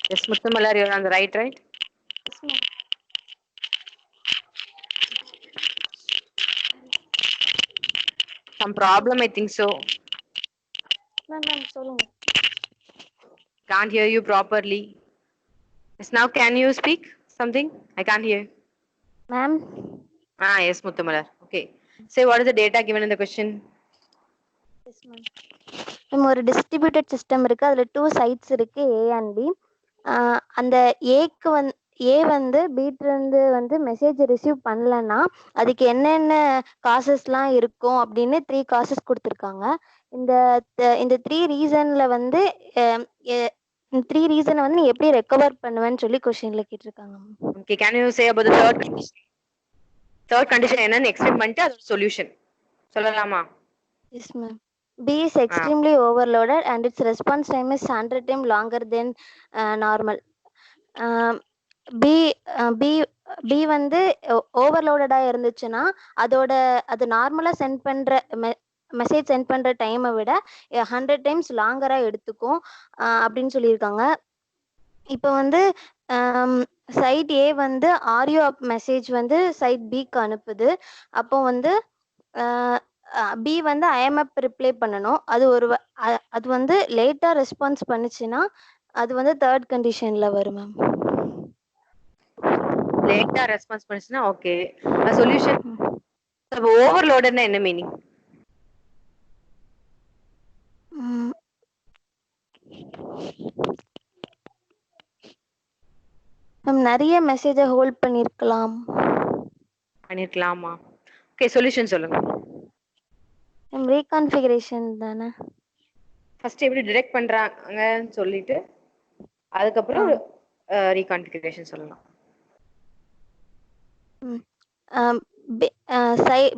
Yes, Muthumalar, you're on the right? Yes, ma'am. Some problem, I think so. Ma'am, சொல்லுங்க. Can't hear you properly. Yes, now can you speak something? I can't hear. Ma'am. Yes, Muthumalar. Okay. Say what is the data given in the question? நம்ம ஒரு distributed system இருக்கு, அதுல 2 sides இருக்கு, ஏ and B. அந்த ஏக்கு ஏ வந்து பீட்ல இருந்து வந்து மெசேஜ் ரிசீவ் பண்ணலன்னா அதுக்கு என்னென்ன காசஸ்லாம் இருக்கும் அப்படின்னு 3 காசஸ் கொடுத்துருக்காங்க. இந்த 3 ரீசன்ல வந்து 3 ரீசனை வந்து நீ எப்படி ரெக்கவர் பண்ணுவேன்னு சொல்லி கொஸ்டின்ல கேட்டிருக்காங்க. Okay, can you say about the third condition? Third condition என்னன்னு எக்ஸ்பிளைன் பண்ணிட்டு அதோட சொல்யூஷன் சொல்லலாமா? Yes, ma'am. B is extremely overloaded and its response time is 100 times longer than normal. B வந்து ஓவர்லோடடா இருந்துச்சுன்னா அது நார்மலா சென்ட் பண்ற மெசேஜ் சென்ட் பண்ற டைமை விட 100 டைம்ஸ் லாங்கரா எடுத்துக்கும் அப்படின்னு சொல்லியிருக்காங்க. இப்போ வந்து சைட் ஏ வந்து ஆடியோ மெசேஜ் வந்து சைட் பிக்கு அனுப்புது. அப்போ வந்து பி வந்து ஐஎம்எப் ரிப்ளை பண்ணணும். அது வந்து லேட்டா ரெஸ்பான்ஸ் பண்ணுச்சுன்னா அது வந்து தேர்ட் கண்டிஷன்ல வரும் மேம். லேட்டா ரெஸ்பான்ஸ் பண்ணுச்சுன்னா ஓகே. சொல்யூஷன் ஓவர்லோடட்னா என்ன மீனிங்? மேம் நிறைய மெசேஜை ஹோல்ட் பண்ணிருக்கலாமா? ஓகே, சொல்யூஷன் சொல்லுங்க. மேம் ரீகான்ஃபிகரேஷன் தானே. ஃபர்ஸ்ட் எப்படி டிடெக்ட் பண்றாங்கன்னு சொல்லிட்டு அதுக்கப்புறம் ரீகான்ஃபிகரேஷன் சொல்லலாம்.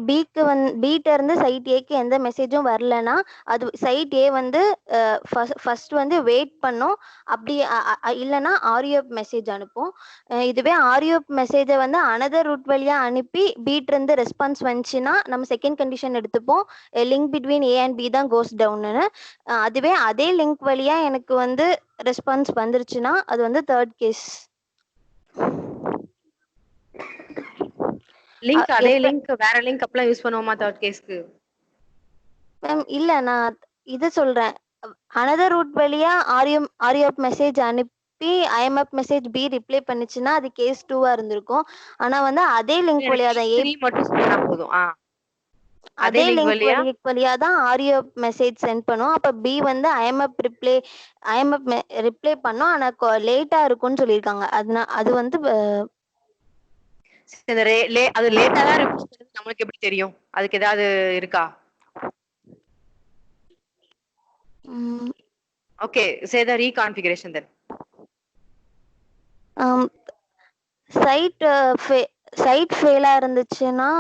பிக்கு பிட்ட இருந்து சைட் ஏக்கு எந்த மெசேஜும் வரலன்னா அது சைட் ஏ வந்து ஃபர்ஸ்ட் வந்து வெயிட் பண்ணும். அப்படி இல்லைன்னா ஆரியோ மெசேஜ் அனுப்பும். இதுவே ஆரியோ மெசேஜை வந்து அனதர் ரூட் வழியா அனுப்பி பீட் இருந்து ரெஸ்பான்ஸ் வந்துச்சுன்னா நம்ம செகண்ட் கண்டிஷன் எடுத்துப்போம், link between A and B தான் கோஸ் டவுன்னு. அதுவே அதே லிங்க் வழியா எனக்கு வந்து ரெஸ்பான்ஸ் வந்துருச்சுன்னா அது வந்து தேர்ட் கேஸ். லிங்க் அதே லிங்க் வேற லிங்க் அப்பலாம் யூஸ் பண்ணுவோமா தேர்ட் கேஸ்க்கு? மேம் இல்ல, நான் இது சொல்றேன். அனதர் ரூட் வழியா ஆரியோ மெசேஜ் அனுப்பி ஐஎம்எப் மெசேஜ் பி ரிப்ளை பண்ணுச்சுன்னா அது கேஸ் 2-ஆ இருந்திருக்கும். ஆனா வந்து அதே லிங்க் வழியா தான் ஏ மட்டும் சொன்னா போதும். அதே லிங்க் வழியா தான் ஆரியோ மெசேஜ் சென்ட் பண்ணும். அப்ப பி வந்து ஐஎம்எப் ரிப்ளை பண்ணும், ஆனா லேட்டா இருக்கும்னு சொல்லியிருக்காங்க. அது வந்து அது லேட்டா தான் நமக்கு எப்படி தெரியும்? அதுக்கு ஏதாவது இருக்கா? Okay, say the reconfiguration then. Site ஃபெயிலா இருந்துச்சுன்னா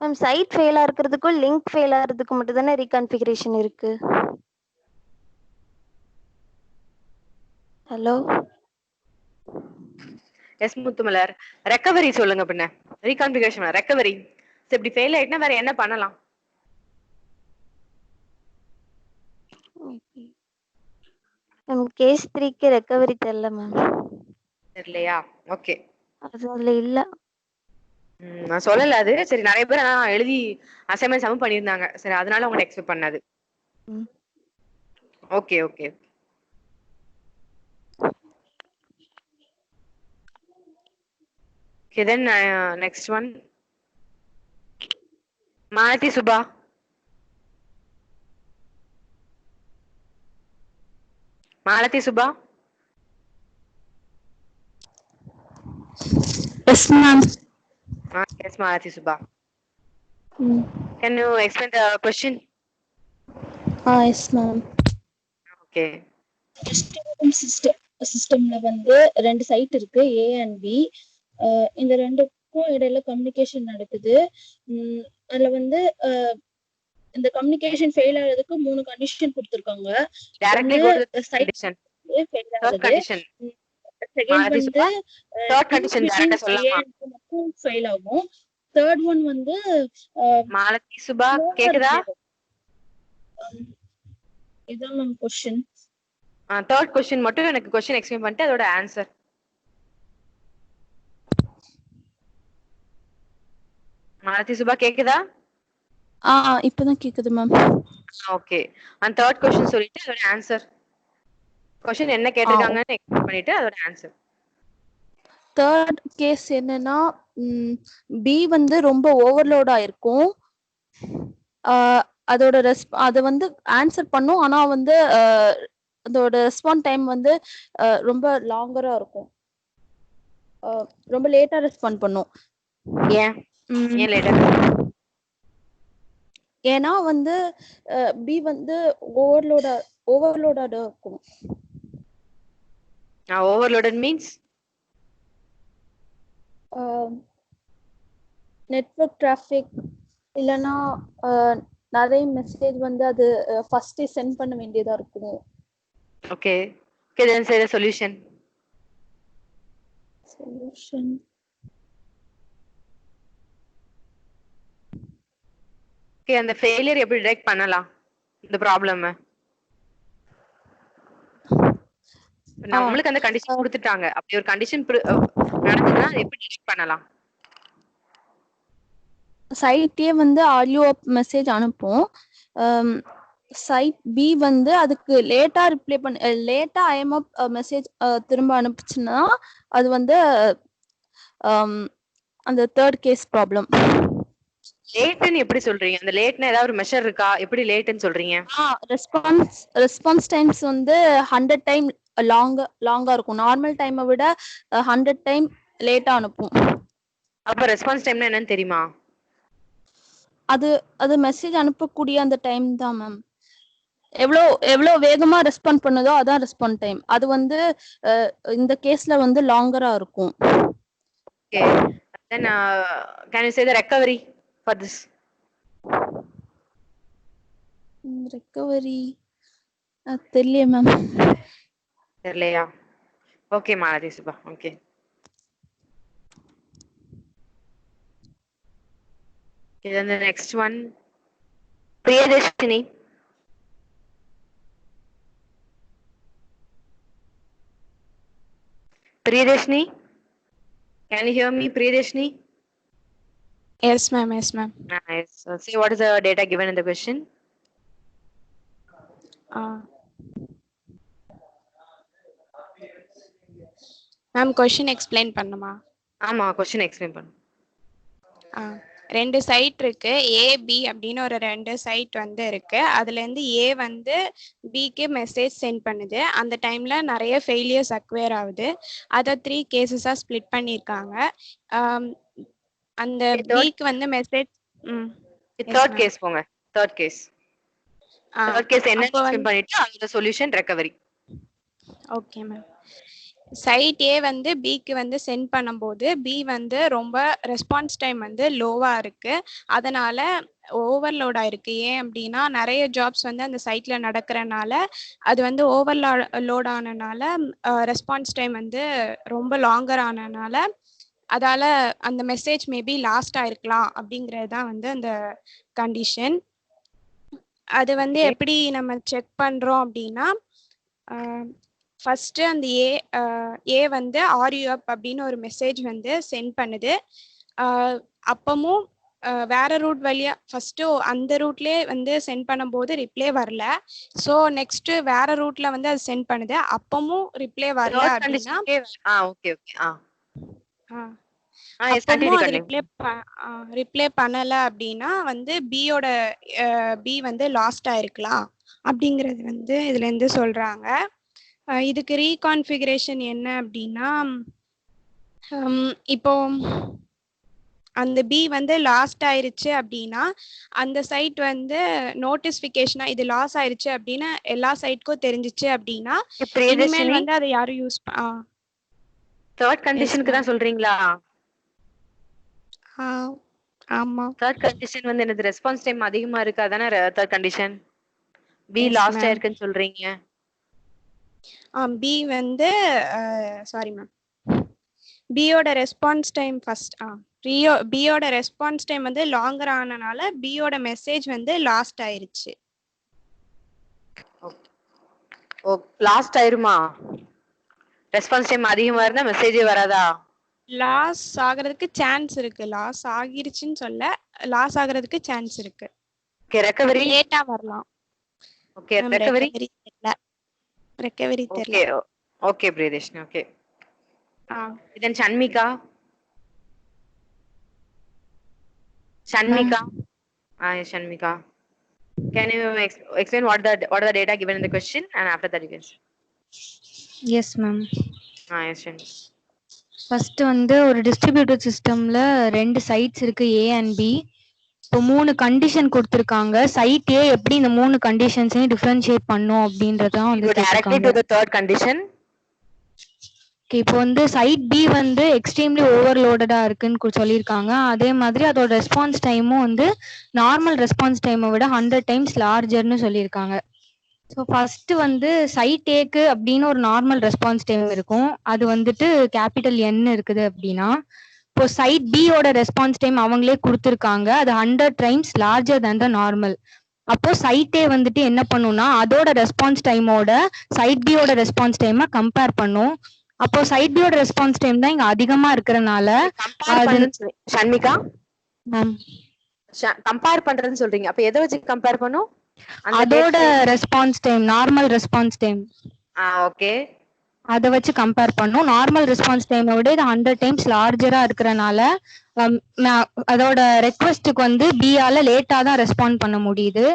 மேம் சைட் ஃபெயிலா இருக்கிறதுக்கும் லிங்க் ஃபெயில் ஆகிறதுக்கு மட்டும் தானே ரீகான்ஃபிகரேஷன் இருக்கு. ஹலோ எஸ் முத்துமலர், ரெக்கவரி சொல்லுங்க. பின்ன ரீகான்ஃபிகரேஷன் ரெக்கவரி இப்படி ஃபெயில் ஆயிட்டுனா வேற என்ன பண்ணலாம்? மேம் கேஸ் 3க்கு ரெக்கவரி தெரியல மேம். தெரியலையா? ஓகே, அதுல இல்ல. நான் சொல்லல அது. சரி, நிறைய பேர் நான் எழுதி அசைன்மெண்ட் சம் பண்ணியிருந்தாங்க. சரி, அதனால உங்களை எக்ஸ்பெக்ட் பண்ணது. Okay okay. Okay, then next one. Malati Subha. Malati Subha. Yes, ma'am. Yes, Malati Subha. Can you explain the question? Yes, ma'am. Okay. சிஸ்டம்ல வந்து 2 சைட் இருக்கு, ஏ அண்ட் பி. இந்த ரெண்டுக்கும் இடையில கம்யூனிகேஷன் நடக்குது. அதுல வந்து இந்த கம்யூனிகேஷன் ஃபெயில் ஆகிறதுக்கு 3 கண்டிஷன் கொடுத்திருக்காங்க. Directly go to the condition. Third condition. Second வந்து third condition டைரக்டா சொல்லலாமா? ஃபெயில் ஆகும். தேர்ட் ஒன் வந்து மாலதி சுபா கேக்குதா? இதான் மேம் क्वेश्चन. தேர்ட் क्वेश्चन மட்டும் எனக்கு क्वेश्चन எக்ஸ்பிளைன் பண்ணிட்டு அதோட ஆன்சர். மாலதி சுபா கேக்குதா? இப்பதான் கேக்குது மேம். ஓகே, அந்த தேர்ட் क्वेश्चन சொல்லிட்டு அதோட ஆன்சர். क्वेश्चन என்ன கேட்டிருக்காங்கன்னு எக்ஸ்பிளைன் பண்ணிட்டு அதோட ஆன்சர். தேர்ட் கேஸ் என்னன்னா பி வந்து ரொம்ப ஓவர்லோட் ஆயிருக்கும். அதோட அது வந்து ஆன்சர் பண்ணும், ஆனா வந்து அதோட ரெஸ்பாண்ட் டைம் வந்து ரொம்ப லாங்கரா இருக்கும். ரொம்ப லேட்டா ரெஸ்பாண்ட் பண்ணும். ஏன் லேட்டா? ஏன்னா வந்து பி வந்து ஓவர்லோடா இருக்கும். ஓவர்லோடட் மீன்ஸ் நெட்வொர்க் டிராஃபிக் இல்லனா நிறைய மெசேஜ் வந்து அது ஃபர்ஸ்ட் சென்ட் பண்ண வேண்டியதா இருக்கும். Okay okay then say the solution. Okay அந்த ஃபெயிலியர் எப்படி டிடெக்ட் பண்ணலாம் இந்த ப்ராப்ளம்? நம்மளுக்கு அந்த கண்டிஷன் கொடுத்துட்டாங்க, அப்படி ஒரு கண்டிஷன் நடந்ததுன்னா எப்படி டிடெக்ட் பண்ணலாம்? சைட்டே வந்து ஆடியோ மெசேஜ் அனுப்பும். சைட் பி வந்து அதுக்கு லேட்டா லேட்டா ஐஎம்எப் மெசேஜ் திரும்ப அனுப்புச்சுன்னா அது வந்து அந்த தேர்ட் கேஸ் ப்ராப்ளம். லேட்னு எப்படி சொல்றீங்க? அந்த லேட்னா ஏதாவது ஒரு மெஷர் இருக்கா? எப்படி லேட்னு சொல்றீங்க? ரெஸ்பான்ஸ் டைம்ஸ் வந்து 100 டைம் லாங்கா இருக்கும். நார்மல் டைமை விட 100 டைம் லேட்டா அனுப்பும். அப்ப ரெஸ்பான்ஸ் டைம்னா என்னன்னு தெரியுமா? அது மெசேஜ் அனுப்பக்கூடிய அந்த டைம் தான் மேம். எவ்வளோ வேகமா ரெஸ்பாண்ட் பண்ணுதோ அதான் ரெஸ்பாண்ட் டைம். அது வந்து இந்த கேஸ்ல வந்து லாங்கரா இருக்கும். Okay then can you say the recovery for this? Recovery தெரியல மேம். தெரியலையா? Okay Malathi Subha. Okay then the next one Priyadashini. Priyadashini, can you hear me? Priyadashini? Yes ma'am. Nice. So see what is the data given in the question? Ma'am question explain பண்ணுமா? ஆமா question explain பண்ணு. ரெண்டு side இருக்கு, ஏ B அப்படின்னு ஒரு ரெண்டு side வந்து இருக்கு. அதுல இருந்து ஏ வந்து பிக்கு மெசேஜ் சென்ட் பண்ணுது. அந்த டைம்ல நிறைய ஃபெயிலியர்ஸ் அக்வேர் ஆகுது. அதை 3 கேசஸா ஸ்பிளிட் பண்ணிருக்காங்க. அந்த பிக்கு வந்து மெசேஜ் தேர்ட் கேஸ் போங்க. தேர்ட் கேஸ் என்ன எக்ஸ்பிளைன் பண்ணிட்டு அந்த solution recovery. Okay ma'am. Site A வந்து பிக்கு வந்து சென்ட் பண்ணும்போது பி வந்து ரொம்ப ரெஸ்பான்ஸ் டைம் வந்து லோவா இருக்கு. அதனால ஓவர்லோட் ஆயிருக்கு. ஏன் அப்படின்னா நிறைய ஜாப்ஸ் வந்து அந்த சைட்ல நடக்கிறனால அது வந்து ஓவர்லோட் ஆனனால ரெஸ்பான்ஸ் டைம் வந்து ரொம்ப லாங்கர் ஆனனால அதால அந்த மெசேஜ் மேபி லாஸ்ட் ஆயிருக்கலாம் அப்படிங்கிறது தான் வந்து அந்த கண்டிஷன். அது வந்து எப்படி நம்ம செக் பண்றோம் அப்படின்னா ஃபர்ஸ்ட் அந்த ஏ வந்து ஆர்யூ அப் அப்படின்னு ஒரு மெசேஜ் வந்து சென்ட் பண்ணுது. அப்பமும் வேற ரூட் வழியா ஃபர்ஸ்ட் அந்த ரூட்லயே வந்து சென்ட் பண்ணும்போது ரிப்ளே வரல. ஸோ நெக்ஸ்ட் வேற ரூட்ல வந்து அது சென்ட் பண்ணுது, அப்பமும் ரிப்ளே வரல அப்படின்னா அப்பமும் அது ரிப்ளே பண்ணல அப்படின்னா வந்து பி வந்து லாஸ்ட் ஆயிருக்கலாம் அப்படிங்கிறது வந்து இதுல இருந்து சொல்றாங்க. இதுக்கு ரீகான்ஃபிகரேஷன் என்ன அப்படின்னா இப்போ அந்த பி வந்து லாஸ்ட் ஆயிருச்சு அப்படின்னா அந்த சைட் வந்து நோட்டிஃபிகேஷனா இது லாஸ் ஆயிருச்சு அப்படின்னு எல்லா சைட்க்கும் தெரிஞ்சிச்சு அப்படின்னா இனிமேல் வந்து அதை யாரும் யூஸ் தேர்ட் கண்டிஷனுக்கு தான் சொல்றீங்களா? ஆமா. தேர்ட் கண்டிஷன் வந்து என்னது? ரெஸ்பான்ஸ் டைம் அதிகமா இருக்கு, அதானே தேர்ட் கண்டிஷன். பி லாஸ்ட் ஆயிருக்குன்னு சொல்றீங்க. பி வந்து சாரி மேம், பியோட ரெஸ்பான்ஸ் டைம் ஃபர்ஸ்ட் பியோட ரெஸ்பான்ஸ் டைம் வந்து லாங்கர் ஆனனால பியோட மெசேஜ் வந்து லாஸ்ட் ஆயிருச்சு. ஓ லாஸ்ட் ஆயிருமா? ரெஸ்பான்ஸ் டைம் அதிகமா இருந்தா மெசேஜே வராதா? லாஸ் ஆகிறதுக்கு சான்ஸ் இருக்கு. லாஸ் ஆகிருச்சுன்னு சொல்ல, லாஸ் ஆகிறதுக்கு சான்ஸ் இருக்கு. ஓகே ரெக்கவரி லேட்டா வரலாம். ஓகே ரெக்கவரி தெரியல. Okay Priyadharshini. Okay then Shanmika. Shanmika. Shanmika. Can you explain what are the data given in the question, and after that you can. Yes, ma'am. Yes, Shanmika. First வந்து ஒரு distributed சிஸ்டம்ல 2 sides இருக்கு A and B. இப்போ 3 condition கொடுத்திருக்காங்க. Side A எப்படி இந்த 3 கண்டிஷன்ஸையும் differentiate பண்ணும் அப்படின்றதான் வந்து directly to the third condition. இப்போ வந்து சைட் B வந்து எக்ஸ்ட்ரீம்லி ஓவர்லோடடா இருக்குன்னு சொல்லியிருக்காங்க. அதே மாதிரி அதோட ரெஸ்பான்ஸ் டைமும் வந்து நார்மல் ரெஸ்பான்ஸ் டைமை விட 100 டைம்ஸ் லார்ஜர்னு சொல்லியிருக்காங்க. ஸோ ஃபர்ஸ்ட் வந்து சைட் ஏக்கு அப்படின்னு ஒரு நார்மல் ரெஸ்பான்ஸ் டைம் இருக்கும். அது வந்துட்டு கேபிட்டல் N இருக்குது அப்படின்னா, இப்போ சைட் பியோட ரெஸ்பான்ஸ் டைம் அவங்களே கொடுத்துருக்காங்க. அது 100 times larger than the normal. அப்போ சைட் ஏ வந்துட்டு என்ன பண்ணும்னா அதோட ரெஸ்பான்ஸ் டைமோட சைட் பியோட ரெஸ்பான்ஸ் டைமை கம்பேர் பண்ணும். அப்போ சைட் பியோட ரெஸ்பான்ஸ் டைம் தான் இங்க அதிகமா இருக்கறனால ஷண்மிகா மேம் கம்பேர் பண்றதுன்னு சொல்றீங்க. அப்ப எதை வச்சு கம்பேர் பண்ணும்? அதோட response time normal response time. Okay, அத வச்சு கம்பேர் பண்ணும். நார்மல் ரெஸ்பான்ஸ் டைமை விட இது 100 டைம்ஸ் லார்ஜரா இருக்கறனால அதோட ரெக்வெஸ்ட்டுக்கு வந்து பியால லேட்டா தான் ரெஸ்பாண்ட் பண்ண முடியுது.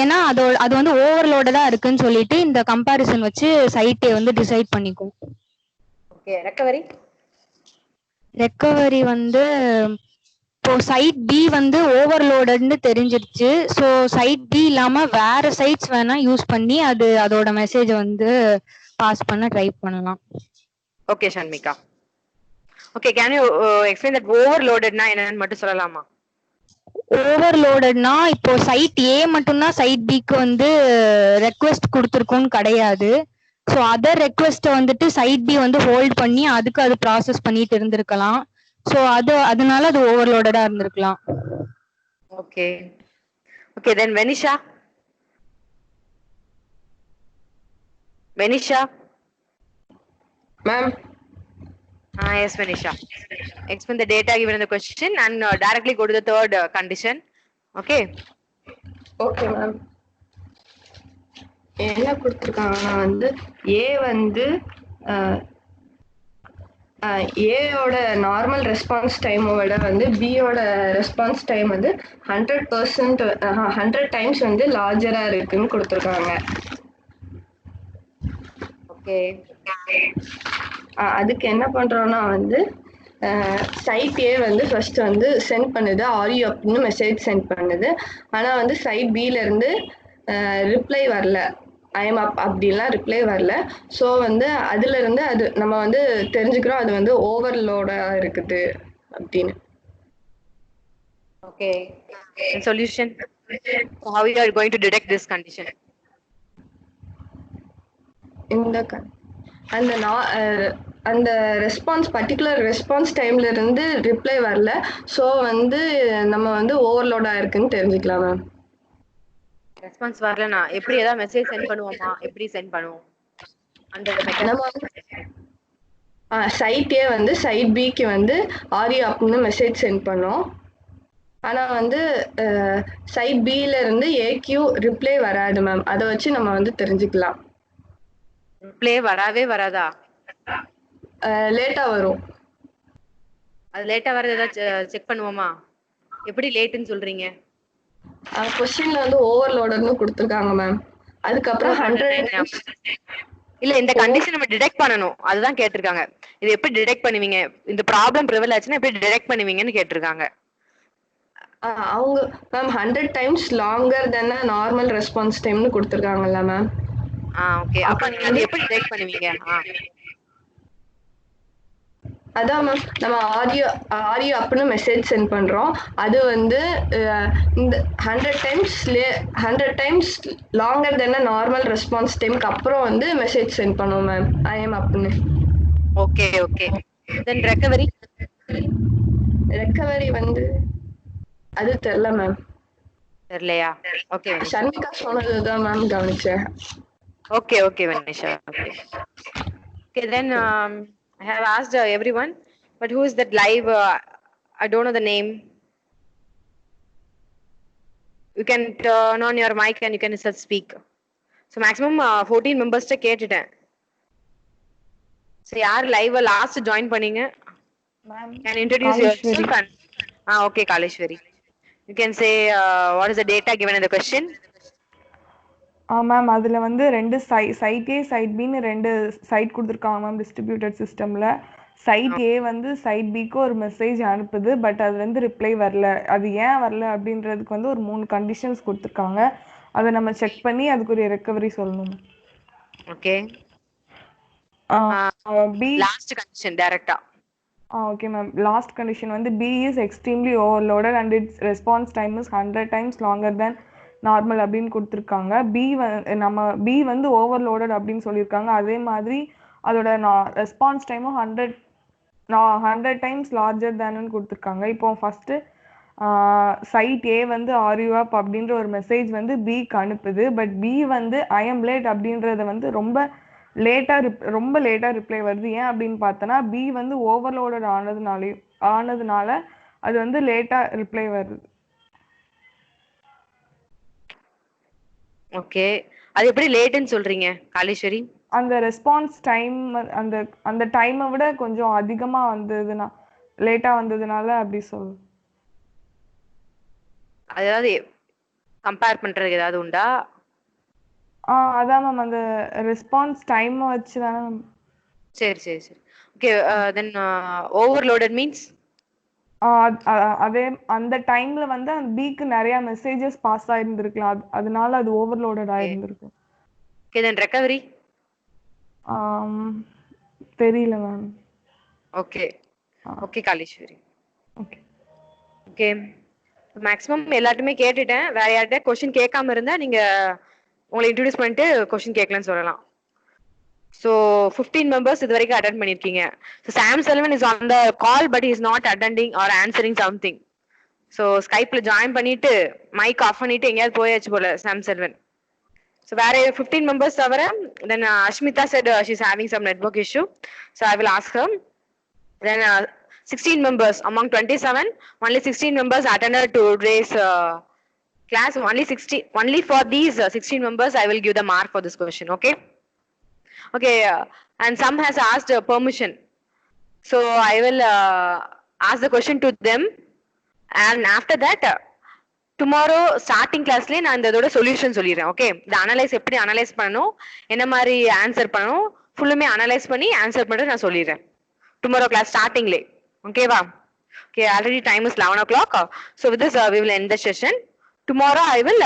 ஏன்னா அது வந்து ஓவர்லோடடா இருக்குன்னு சொல்லிட்டு இந்த கம்பேரிசன் வச்சு சைட்டே வந்து டிசைட் பண்ணிக்கும். ஓகே, ரெக்கவரி வந்து இப்போ சைட் பி வந்து ஓவர்லோடட்னு தெரிஞ்சிருச்சு. ஸோ சைட் பி இல்லாம வேற சைட்ஸ் வேணா யூஸ் பண்ணி அதோட மெசேஜ் வந்து பாஸ் பண்ண ட்ரை பண்ணலாம். Okay Shanmika. Okay, can you explain that ஓவர்லோடட்னா என்னன்னு மட்டும் சொல்லலாமா? ஓவர்லோடட்னா இப்போ சைட் ஏ மட்டும்தான் சைட் பிக்கு வந்து ரெக்வெஸ்ட் கொடுத்துருக்கோன்னு கிடையாது. ஸோ அதர் ரெக்வெஸ்ட்டை வந்துட்டு சைட் பி வந்து ஹோல்ட் பண்ணி அதுக்கு அது ப்ராசஸ் பண்ணிட்டு இருந்திருக்கலாம். ஸோ அதனால அது ஓவர்லோடடா இருந்திருக்கலாம். Okay okay, then Venisha. Ma'am. Yes, Venisha. Explain the data given in the question and directly go to the third condition. Okay. Okay, ma'am. என்ன கொடுத்துருக்காங்கன்னா வந்து ஏ வந்து ஏயோட நார்மல் ரெஸ்பான்ஸ் டைமோட வந்து பியோட ரெஸ்பான்ஸ் டைம் வந்து 100 டைம்ஸ் வந்து லார்ஜரா இருக்குன்னு கொடுத்துருக்காங்க. ஓகே, அதுக்கு என்ன பண்றோம்னா வந்து சைட் ஏ வந்து ஃபர்ஸ்ட் வந்து சென்ட் பண்ணுது ஆர்யூ அப்படின்னு மெசேஜ் சென்ட் பண்ணுது. ஆனா வந்து சைட் பில இருந்து ரிப்ளை வரல, ஐஎம் அப் அப்படிலாம் ரிப்ளை வரல. ஸோ வந்து அதுல இருந்து அது நம்ம வந்து தெரிஞ்சுக்கிறோம் அது வந்து ஓவர்லோடா இருக்குது அப்படின்னு. Okay, solution. How you are going to detect this condition? அந்த ரெஸ்பான்ஸ் பர்டிகுலர் ரெஸ்பான்ஸ் டைம்ல இருந்து ரிப்ளை வரல. ஸோ வந்து நம்ம வந்து ஓவர்லோடா இருக்குன்னு தெரிஞ்சுக்கலாம் மேம். ரெஸ்பான்ஸ் வரலனா எப்படி ஏதாவது மெசேஜ் சென்ட் பண்ணுவோமா? எப்படி சென்ட் பண்ணுவோம்? சைட் ஏ வந்து சைட் பிக்கு வந்து ஆர்யூ அப்படின்னு மெசேஜ் சென்ட் பண்ணோம். ஆனா வந்து சைட் பில இருந்து ஏக்யூ ரிப்ளை வராது மேம். அதை வச்சு நம்ம வந்து தெரிஞ்சுக்கலாம். ரிப்ளை வரவே வராதா? லேட்டா வரும். அது லேட்டா வரது ஏதாவது செக் பண்ணுவோமா? எப்படி லேட்னு சொல்றீங்க? क्वेश्चनல வந்து ஓவர்லோடட்னு கொடுத்திருக்காங்க மேம். அதுக்கப்புறம் 100 இல்ல, இந்த கண்டிஷன் நம்ம டிடெக்ட் பண்ணனும், அதுதான் கேட்டிருக்காங்க. இது எப்படி டிடெக்ட் பண்ணுவீங்க? இந்த ப்ராப்ளம் ப்ரிவல் ஆச்சுன்னா எப்படி டிடெக்ட் பண்ணுவீங்கன்னு கேட்டிருக்காங்க. அவங்க மேம் 100 டைம்ஸ் லாங்கர் தென் நார்மல் ரெஸ்பான்ஸ் டைம்னு கொடுத்திருக்காங்கல்ல மேம். ஓகே, அப்ப நீங்க எப்படி டிடெக்ட் பண்ணுவீங்க? அதான் மேம், நம்ம ஆர்யூ அப்படின்னு மெசேஜ் சென்ட் பண்றோம். அது வந்து இந்த 100 டைம்ஸ் லாங்கர் தென் நார்மல் ரெஸ்பான்ஸ் டைம்க்கு அப்புறம் வந்து மெசேஜ் சென்ட் பண்ணுவோம் மேம், ஐஎம் அப்படின்னு. ஓகே ஓகே, தென் ரெக்கவரி வந்து அது தெரியல மேம். தெரியலையா? ஓகே, ஷண்மிகா சொன்னதுதான் மேம் கவனிச்சேன். Okay okay Venisha. Okay, then I have asked everyone, but who is that live? I don't know the name. You can turn on your mic and you can just speak. So maximum 14 members ta கேட்டுட்டேன். So யார் live last join பண்ணீங்க? Ma'am, can introduce yourself and Okay, Kaleshwari. You can say what is the data given in the question? Ma'am அதில் வந்து ரெண்டு side ஏ side பின்னு ரெண்டு side கொடுத்துருக்காங்க ma'am distributed சிஸ்டமில். Side A வந்து சைட் பிக்கு ஒரு மெசேஜ் அனுப்புது, பட் அது வந்து ரிப்ளை வரல. அது ஏன் வரல அப்படின்றதுக்கு வந்து ஒரு 3 கண்டிஷன்ஸ் கொடுத்துருக்காங்க. அதை நம்ம செக் பண்ணி அதுக்கு ஒரு ரெக்கவரி சொல்லணும். ஓகே. பி லாஸ்ட் கண்டிஷன் டைரக்டா. Okay ma'am. லாஸ்ட் கண்டிஷன் வந்து B is extremely overloaded and its response time is 100 times longer than normal அப்படின்னு கொடுத்துருக்காங்க. பி வந்து ஓவர்லோடட் அப்படின்னு சொல்லியிருக்காங்க. அதே மாதிரி அதோட ரெஸ்பான்ஸ் டைமும் 100 times லார்ஜர் தேன்னு கொடுத்துருக்காங்க. இப்போ ஃபர்ஸ்ட் சைட் ஏ வந்து ஆர்யூ அப் அப்படின்ற ஒரு மெசேஜ் வந்து பிக்கு அனுப்புது. பட் பி வந்து ஐ எம் லேட் அப்படின்றத வந்து ரொம்ப லேட்டாக ரிப்ளை வருது. ஏன் அப்படின்னு பார்த்தோன்னா பி வந்து ஓவர்லோடட் ஆனதுனால அது வந்து லேட்டாக ரிப்ளை வருது. ஓகே. அது எப்படி லேட்னு சொல்றீங்க காலேஸ்வரி? அந்த ரெஸ்பான்ஸ் டைம் அந்த டைமை விட கொஞ்சம் அதிகமா வந்ததுனா லேட்டா வந்ததுனால அப்படி சொல்லு. அதாவது கம்பேர் பண்றதுக்கு ஏதாவது உண்டா? அதான் மேம் அந்த ரெஸ்பான்ஸ் டைம் வச்சு தானே. சரி சரி சரி. ஓகே. தென் ஓவர்லோடட் மீன்ஸ் அதே அந்த டைம்ல வந்து அந்த பிக்கு நிறைய மெசேஜஸ் பாஸ் ஆயிருந்திருக்கலாம். அதனால அது ஓவர்லோடட் ஆயிருந்திருக்கும். ஓகே. தென் ரெக்கவரி தெரியல ma'am. Okay. Okay Kaleswari. Okay okay. Maximum எல்லாருமே கேட்டுட்டேன். வேற யார்கிட்ட क्वेश्चन கேட்காம இருந்தா நீங்க உங்களை இன்ட்ரோ듀ce பண்ணிட்டு क्वेश्चन கேட்கலன்னு சொல்லலாம். So 15 members இது வரைக்கும் அட்டெண்ட் பண்ணிருக்கீங்க. So Sam Selvan is on the call but he is not attending or answering something. So Skypeல ஜாயின் பண்ணிட்டு மைக் ஆஃப் பண்ணிட்டு எங்கயாவது போயாச்சு போல Sam Selvan. So வேற 15 members தவிர then Ashmita said she is having some network issue. So I will ask her. Then 16 members among 27, only 16 members attended today's class. Only for these 16 members I will give the mark for this question. Okay. Okay. And some has asked permission, so I will ask the question to them, and after that tomorrow starting class la நான் இதோட solution சொல்லிடுறேன். Okay. இந்த analyse எப்படி analyse பண்ணணும், என்ன மாதிரி answer பண்ணணும், ஃபுல்லுமே அனலைஸ் பண்ணி ஆன்சர் பண்ணிட்டு நான் சொல்லிடுறேன் tomorrow class starting late. Okay va? Okay, already time is 11 o'clock. So with this we will end the session. Tomorrow I will